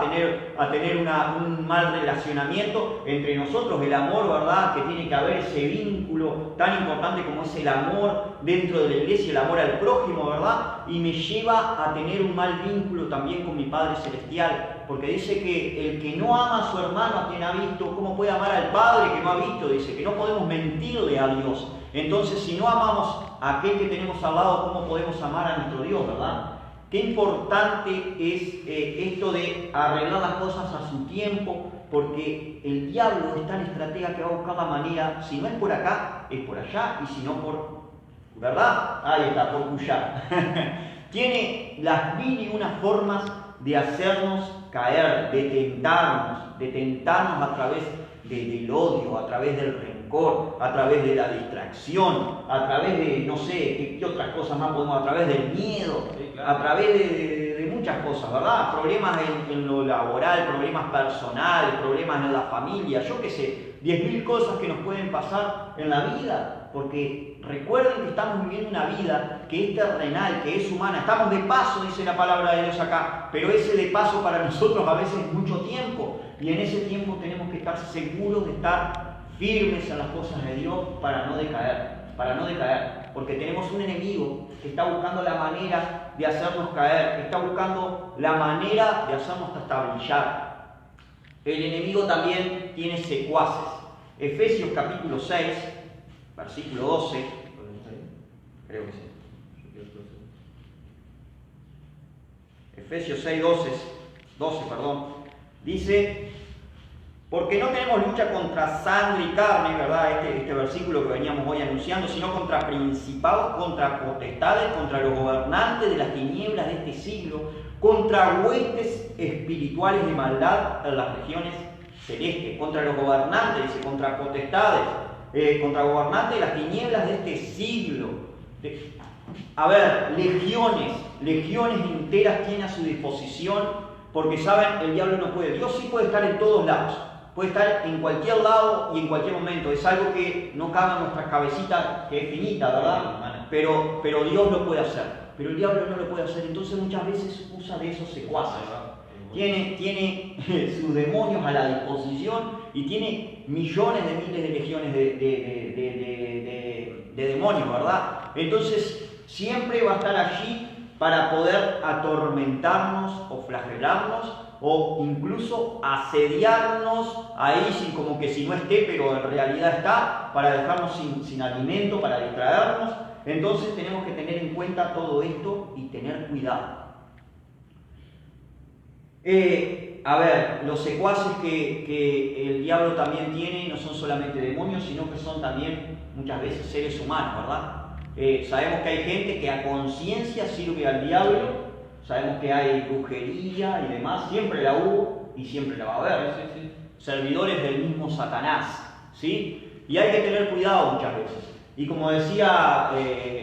tener un mal relacionamiento entre nosotros, el amor, ¿verdad?, que tiene que haber ese vínculo tan importante como es el amor dentro de la iglesia, el amor al prójimo, ¿verdad? Y me lleva a tener un mal vínculo también con mi Padre Celestial, porque dice que el que no ama a su hermano a quien ha visto, ¿cómo puede amar al Padre que no ha visto? Dice que no podemos mentirle a Dios. Entonces, si no amamos a aquel que tenemos al lado, ¿cómo podemos amar a nuestro Dios, verdad? Qué importante es esto de arreglar las cosas a su tiempo, porque el diablo es tan estratega que va a buscar la manera, si no es por acá, es por allá, y si no por, ¿verdad? Ahí está, por cuya. Tiene las mil y unas formas de hacernos caer, de tentarnos a través del odio, a través del rencor, a través de la distracción, a través de, no sé, qué otras cosas más podemos, a través del miedo, sí, claro, a través de muchas cosas, ¿verdad? Problemas en lo laboral, problemas personales, problemas en la familia, yo qué sé, 10.000 cosas que nos pueden pasar en la vida, porque recuerden que estamos viviendo una vida que es terrenal, que es humana, estamos de paso, dice la palabra de Dios acá, pero ese de paso para nosotros a veces es mucho tiempo, y en ese tiempo tenemos que estar seguros de estar firmes en las cosas de Dios para no decaer, porque tenemos un enemigo que está buscando la manera de hacernos caer, que está buscando la manera de hacernos hasta brillar. El enemigo también tiene secuaces. Efesios capítulo 6, versículo 12, creo que sí. Efesios 6, 12, dice: porque no tenemos lucha contra sangre y carne, ¿verdad? Este versículo que veníamos hoy anunciando, sino contra principados, contra potestades, contra los gobernantes de las tinieblas de este siglo, contra huestes espirituales de maldad en las regiones celestes, contra los gobernantes, dice, contra potestades, contra gobernantes de las tinieblas de este siglo. A ver, legiones enteras tiene a su disposición, porque saben, el diablo no puede, Dios sí puede estar en todos lados. puede estar en cualquier lado y en cualquier momento. Es algo que no cabe en nuestra cabecita, que es finita, ¿verdad? Pero Dios lo puede hacer. Pero el diablo no lo puede hacer. Entonces muchas veces usa de esos secuaces. Tiene sus demonios a la disposición y tiene millones de miles de legiones de demonios, ¿verdad? Entonces siempre va a estar allí para poder atormentarnos o flagelarnos o incluso asediarnos ahí como que si no esté, pero en realidad está, para dejarnos sin alimento, para distraernos. Entonces tenemos que tener en cuenta todo esto y tener cuidado. A ver, los secuaces que el diablo también tiene no son solamente demonios, sino que son también muchas veces seres humanos, ¿verdad? Sabemos que hay gente que a conciencia sirve al diablo, sabemos que hay brujería y demás, siempre la hubo y siempre la va a haber, servidores del mismo Satanás, ¿sí? Y hay que tener cuidado muchas veces. Y como decía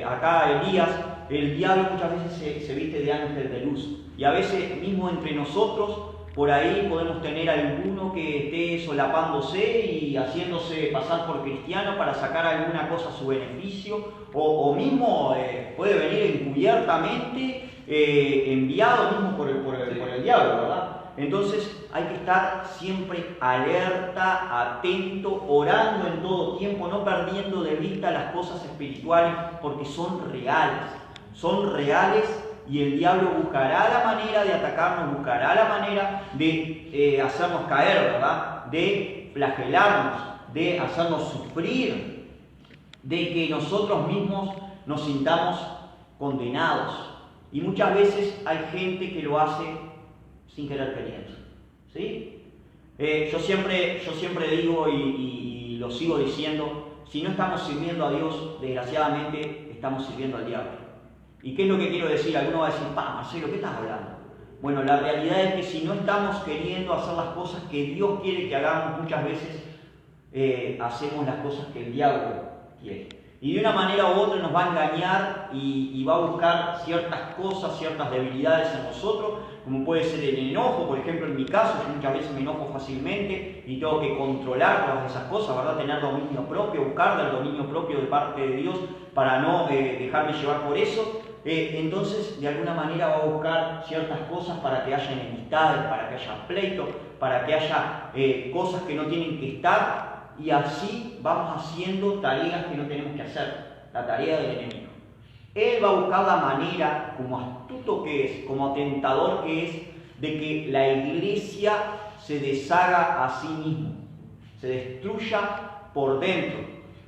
acá Elías, el diablo muchas veces se viste de ángel de luz. Y a veces mismo entre nosotros, por ahí podemos tener alguno que esté solapándose y haciéndose pasar por cristiano para sacar alguna cosa a su beneficio, o mismo puede venir encubiertamente enviado mismo por el diablo, ¿verdad? Entonces hay que estar siempre alerta, atento, orando en todo tiempo, no perdiendo de vista las cosas espirituales, porque son reales y el diablo buscará la manera de atacarnos, buscará la manera de hacernos caer, ¿verdad? De flagelarnos, de hacernos sufrir, de que nosotros mismos nos sintamos condenados. Y muchas veces hay gente que lo hace sin querer queriendo, ¿sí? Yo siempre digo y lo sigo diciendo, si no estamos sirviendo a Dios, desgraciadamente estamos sirviendo al diablo. ¿Y qué es lo que quiero decir? Alguno va a decir, Marcelo, ¿qué estás hablando? Bueno, la realidad es que si no estamos queriendo hacer las cosas que Dios quiere que hagamos, muchas veces hacemos las cosas que el diablo quiere. Y de una manera u otra nos va a engañar y va a buscar ciertas cosas, ciertas debilidades en nosotros, como puede ser el enojo. Por ejemplo, en mi caso, yo muchas veces me enojo fácilmente y tengo que controlar todas esas cosas, ¿verdad? Tener dominio propio, buscar del dominio propio de parte de Dios para no dejarme llevar por eso. Entonces, de alguna manera va a buscar ciertas cosas para que haya enemistades, para que haya pleitos, para que haya cosas que no tienen que estar. Y así vamos haciendo tareas que no tenemos que hacer, la tarea del enemigo. Él va a buscar la manera, como astuto que es, como tentador que es, de que la iglesia se deshaga a sí misma, se destruya por dentro.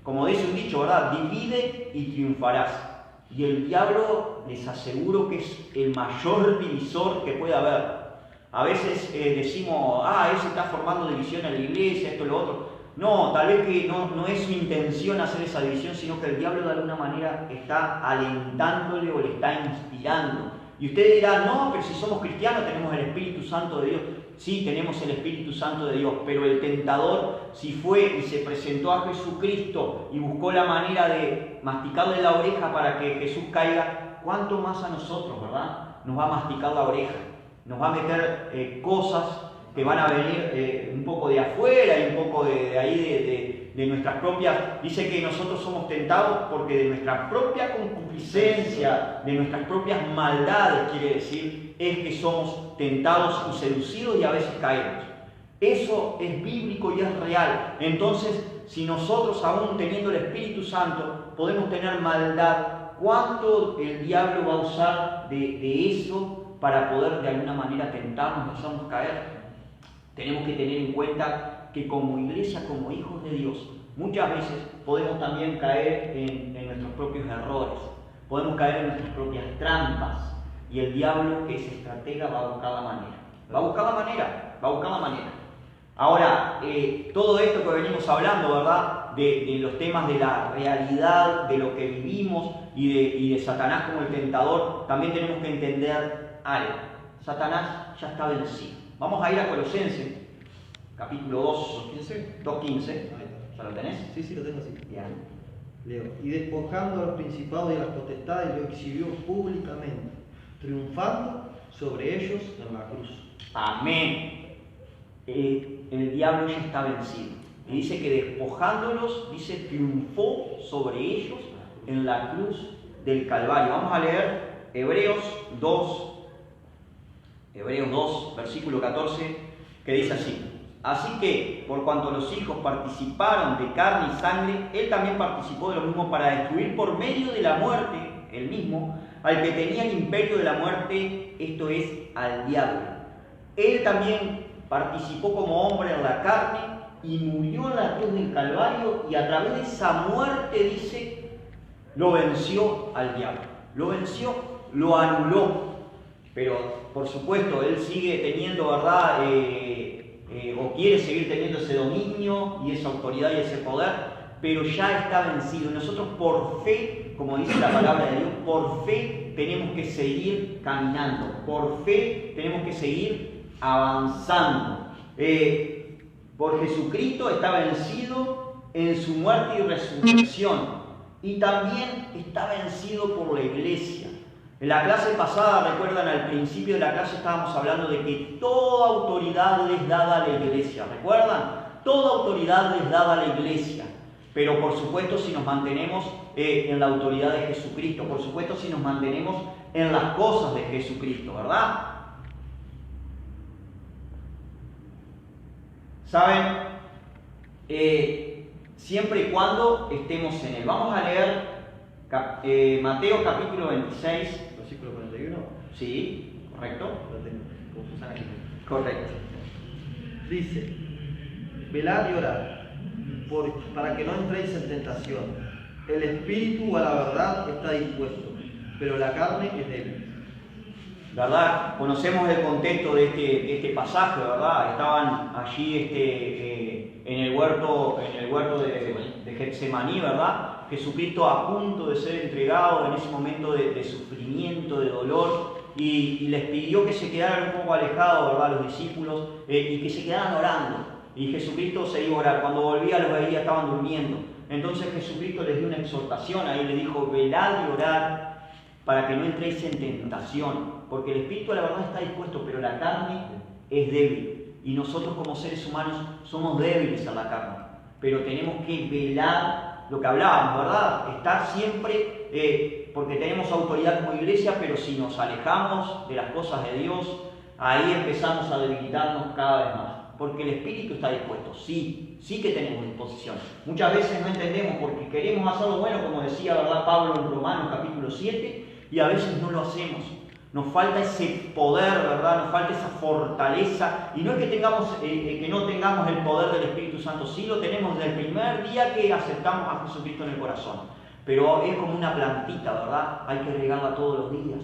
Como dice un dicho, ¿verdad? Divide y triunfarás. Y el diablo, les aseguro que es el mayor divisor que puede haber. A veces decimos, ese está formando división en la iglesia, esto, lo otro. No, tal vez que no es su intención hacer esa división, sino que el diablo de alguna manera está alentándole o le está inspirando. Y usted dirá, no, pero si somos cristianos tenemos el Espíritu Santo de Dios. Sí, tenemos el Espíritu Santo de Dios, pero el tentador, si fue y se presentó a Jesucristo y buscó la manera de masticarle la oreja para que Jesús caiga, ¿cuánto más a nosotros, verdad? Nos va a masticar la oreja, nos va a meter cosas que van a venir un poco de afuera y un poco de ahí de nuestras propias. Dice que nosotros somos tentados porque de nuestra propia concupiscencia, de nuestras propias maldades, quiere decir, es que somos tentados y seducidos y a veces caemos. Eso es bíblico y es real. Entonces, si nosotros aún teniendo el Espíritu Santo podemos tener maldad, ¿cuánto el diablo va a usar de eso para poder de alguna manera tentarnos y hacernos caer? Tenemos que tener en cuenta que como iglesia, como hijos de Dios, muchas veces podemos también caer en nuestros propios errores, podemos caer en nuestras propias trampas, y el diablo, que es estratega, va a buscar la manera. Ahora, todo esto que venimos hablando, ¿verdad? De los temas de la realidad, de lo que vivimos y de Satanás como el tentador, también tenemos que entender algo. Satanás ya está vencido. Vamos a ir a Colosenses, capítulo 2:15. ¿Ya lo tenés? Sí, lo tengo así. Bien. Leo. Y despojando a los principados y a las potestades, lo exhibió públicamente, triunfando sobre ellos en la cruz. Amén. el diablo ya está vencido. Y dice que despojándolos, dice, triunfó sobre ellos en la cruz del Calvario. Vamos a leer Hebreos 2, versículo 14, que dice así: así que, por cuanto los hijos participaron de carne y sangre, él también participó de lo mismo para destruir por medio de la muerte, él mismo, al que tenía el imperio de la muerte, esto es, al diablo. Él también participó como hombre en la carne y murió en la cruz del Calvario, y a través de esa muerte, dice, lo venció al diablo. Lo venció, lo anuló. Pero, por supuesto, él sigue teniendo, ¿verdad?, o quiere seguir teniendo ese dominio y esa autoridad y ese poder, pero ya está vencido. Nosotros por fe, como dice la palabra de Dios, por fe tenemos que seguir caminando, por fe tenemos que seguir avanzando. Por Jesucristo está vencido en su muerte y resurrección, y también está vencido por la iglesia. En la clase pasada, recuerdan, al principio de la clase estábamos hablando de que toda autoridad es dada a la iglesia. ¿Recuerdan? Toda autoridad es dada a la iglesia. Pero por supuesto si nos mantenemos en la autoridad de Jesucristo, por supuesto si nos mantenemos en las cosas de Jesucristo, ¿verdad? ¿Saben? Siempre y cuando estemos en él. Vamos a leer Mateo capítulo 26. Versículo 41. Sí, correcto. Lo tengo, como Susana aquí. Correcto. Dice: velad y orad, para que no entréis en tentación. El espíritu a la verdad está dispuesto, pero la carne es débil. ¿Verdad? Conocemos el contexto de este pasaje, ¿verdad? Estaban allí en el huerto de Getsemaní, ¿verdad? Jesucristo a punto de ser entregado en ese momento de sufrimiento, de dolor, y les pidió que se quedaran un poco alejados, ¿verdad?, los discípulos, y que se quedaran orando. Y Jesucristo se iba a orar. Cuando volvía los veía, estaban durmiendo. Entonces Jesucristo les dio una exhortación, ahí le dijo: velad y orad para que no entréis en tentación, porque el espíritu a la verdad está dispuesto, pero la carne es débil. Y nosotros como seres humanos somos débiles a la carne, pero tenemos que velar, lo que hablábamos, ¿verdad? Estar siempre, porque tenemos autoridad como iglesia, pero si nos alejamos de las cosas de Dios, ahí empezamos a debilitarnos cada vez más. Porque el espíritu está dispuesto, sí que tenemos disposición. Muchas veces no entendemos porque queremos hacer lo bueno, como decía, ¿verdad?, Pablo en Romanos capítulo 7, y a veces no lo hacemos. Nos falta ese poder, ¿verdad? Nos falta esa fortaleza. Y no es que no tengamos el poder del Espíritu Santo, sí lo tenemos desde el primer día que aceptamos a Jesucristo en el corazón. Pero es como una plantita, ¿verdad? Hay que regarla todos los días.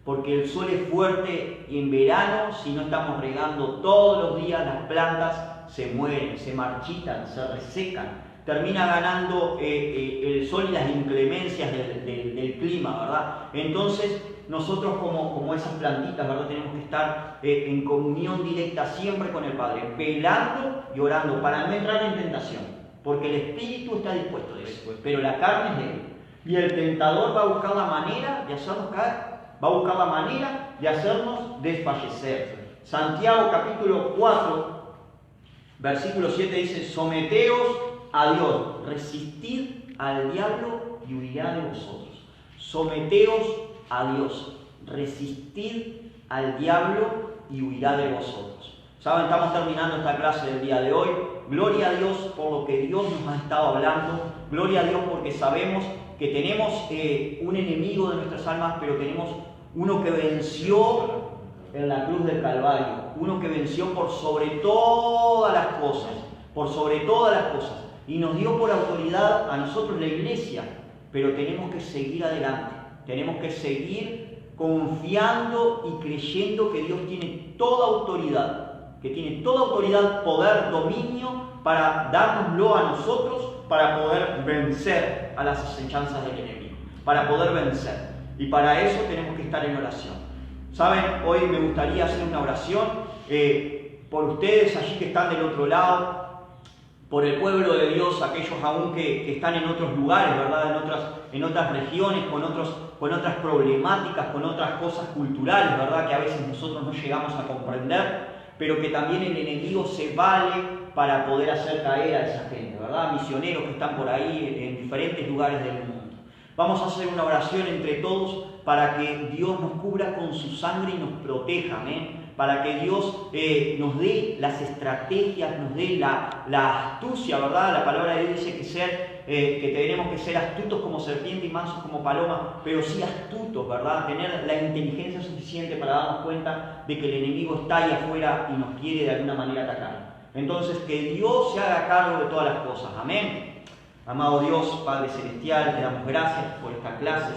Porque el sol es fuerte y en verano, si no estamos regando todos los días, las plantas se mueren, se marchitan, se resecan. Termina ganando el sol y las inclemencias del clima, ¿verdad? Entonces, nosotros como esas plantitas, ¿verdad?, tenemos que estar en comunión directa siempre con el Padre, velando y orando para no entrar en tentación. Porque el espíritu está dispuesto de eso, pero la carne es débil. Y el tentador va a buscar la manera de hacernos caer. Va a buscar la manera de hacernos desfallecer. Santiago capítulo 4, versículo 7 dice: someteos a Dios, resistid al diablo y huirá de vosotros. Someteos a Dios, resistid al diablo y huirá de vosotros. Saben, estamos terminando esta clase del día de hoy. Gloria a Dios por lo que Dios nos ha estado hablando. Gloria a Dios porque sabemos que tenemos un enemigo de nuestras almas, pero tenemos uno que venció en la cruz del Calvario, uno que venció por sobre todas las cosas, y nos dio por autoridad a nosotros la iglesia, pero tenemos que seguir adelante, tenemos que seguir confiando y creyendo que Dios tiene toda autoridad, poder, dominio para dárnoslo a nosotros, para poder vencer a las acechanzas del enemigo, para poder vencer. Y para eso tenemos que estar en oración. ¿Saben? Hoy me gustaría hacer una oración por ustedes allí que están del otro lado, por el pueblo de Dios, aquellos aún que están en otros lugares, ¿verdad? En otras regiones, con otras problemáticas, con otras cosas culturales, ¿verdad?, que a veces nosotros no llegamos a comprender. pero que también el enemigo se vale para poder hacer caer a esa gente, ¿verdad? Misioneros que están por ahí en diferentes lugares del mundo. Vamos a hacer una oración entre todos para que Dios nos cubra con su sangre y nos proteja, amén. Para que Dios nos dé las estrategias, nos dé la astucia, ¿verdad? La palabra de Dios dice que tenemos que ser astutos como serpiente y mansos como paloma, pero sí astutos, ¿verdad? Tener la inteligencia suficiente para darnos cuenta de que el enemigo está ahí afuera y nos quiere de alguna manera atacar. Entonces, que Dios se haga cargo de todas las cosas, amén. Amado Dios, Padre Celestial, te damos gracias por esta clase.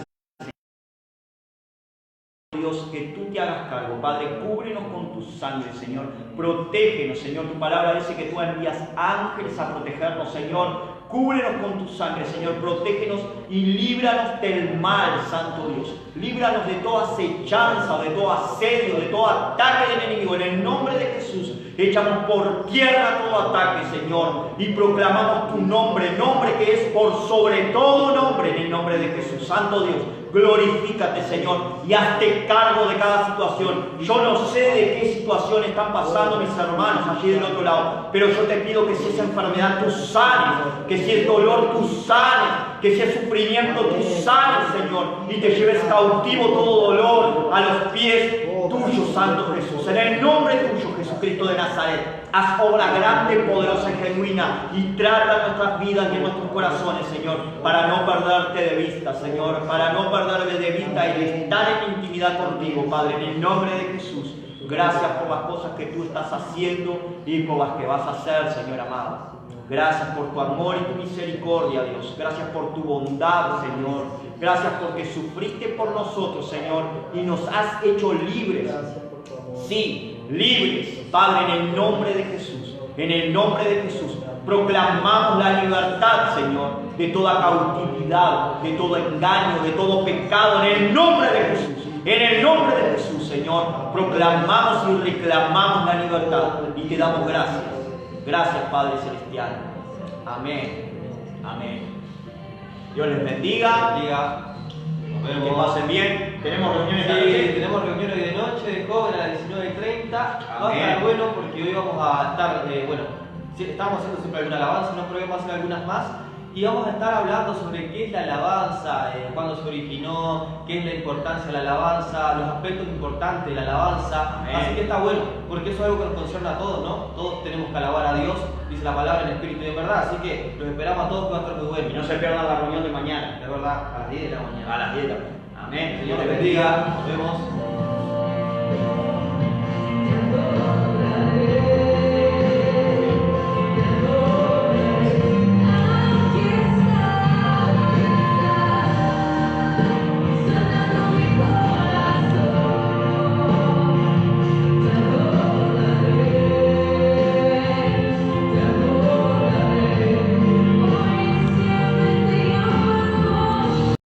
Dios, que tú te hagas cargo, Padre, cúbrenos con tu sangre, Señor, protégenos, Señor, tu palabra dice que tú envías ángeles a protegernos, Señor, cúbrenos con tu sangre, Señor, protégenos y líbranos del mal, Santo Dios, líbranos de toda acechanza, de todo asedio, de todo ataque del enemigo, en el nombre de Jesús. Echamos por tierra todo ataque, Señor, y proclamamos tu nombre, nombre que es por sobre todo nombre, en el nombre de Jesús. Santo Dios, glorifícate, Señor, y hazte cargo de cada situación. Yo no sé de qué situación están pasando mis hermanos allí del otro lado, pero yo te pido que si esa enfermedad tú sanes, que si es dolor tú sanes, que si es sufrimiento tú sanes, Señor, y te lleves cautivo todo dolor a los pies tuyos, Santo Jesús. En el nombre tuyo, Jesucristo de Nazaret, haz obra grande, poderosa y genuina y trata nuestras vidas y en nuestros corazones, Señor, para no perderte de vista, Señor, para no perderte de vista y estar en intimidad contigo, Padre, en el nombre de Jesús. Gracias por las cosas que tú estás haciendo y por las que vas a hacer, Señor amado. Gracias por tu amor y tu misericordia, Dios. Gracias por tu bondad, Señor. Gracias porque sufriste por nosotros, Señor, y nos has hecho libres. Sí, libres, Padre, en el nombre de Jesús. En el nombre de Jesús. Proclamamos la libertad, Señor, de toda cautividad, de todo engaño, de todo pecado, en el nombre de Jesús. En el nombre de Jesús, Señor, proclamamos y reclamamos la libertad y te damos gracias. Gracias, Padre Celestial. Amén. Amén. Dios les bendiga. Que pasen bien. Tenemos reuniones de noche. Tenemos reuniones de noche de joven a las 19:30. Va a estar bueno porque hoy vamos a estar, estamos haciendo siempre alguna alabanza, no probemos hacer algunas más. Y vamos a estar hablando sobre qué es la alabanza, cuándo se originó, qué es la importancia de la alabanza, los aspectos importantes de la alabanza. Amén. Así que está bueno, porque eso es algo que nos concierne a todos, ¿no? Todos tenemos que alabar a Dios, dice la palabra en espíritu y en verdad. Así que los esperamos a todos, que va a estar muy bueno. Y no se pierdan la reunión de mañana. De verdad, a las 10 de la mañana. A las 10 de la mañana. Amén. Señor te bendiga. Nos vemos.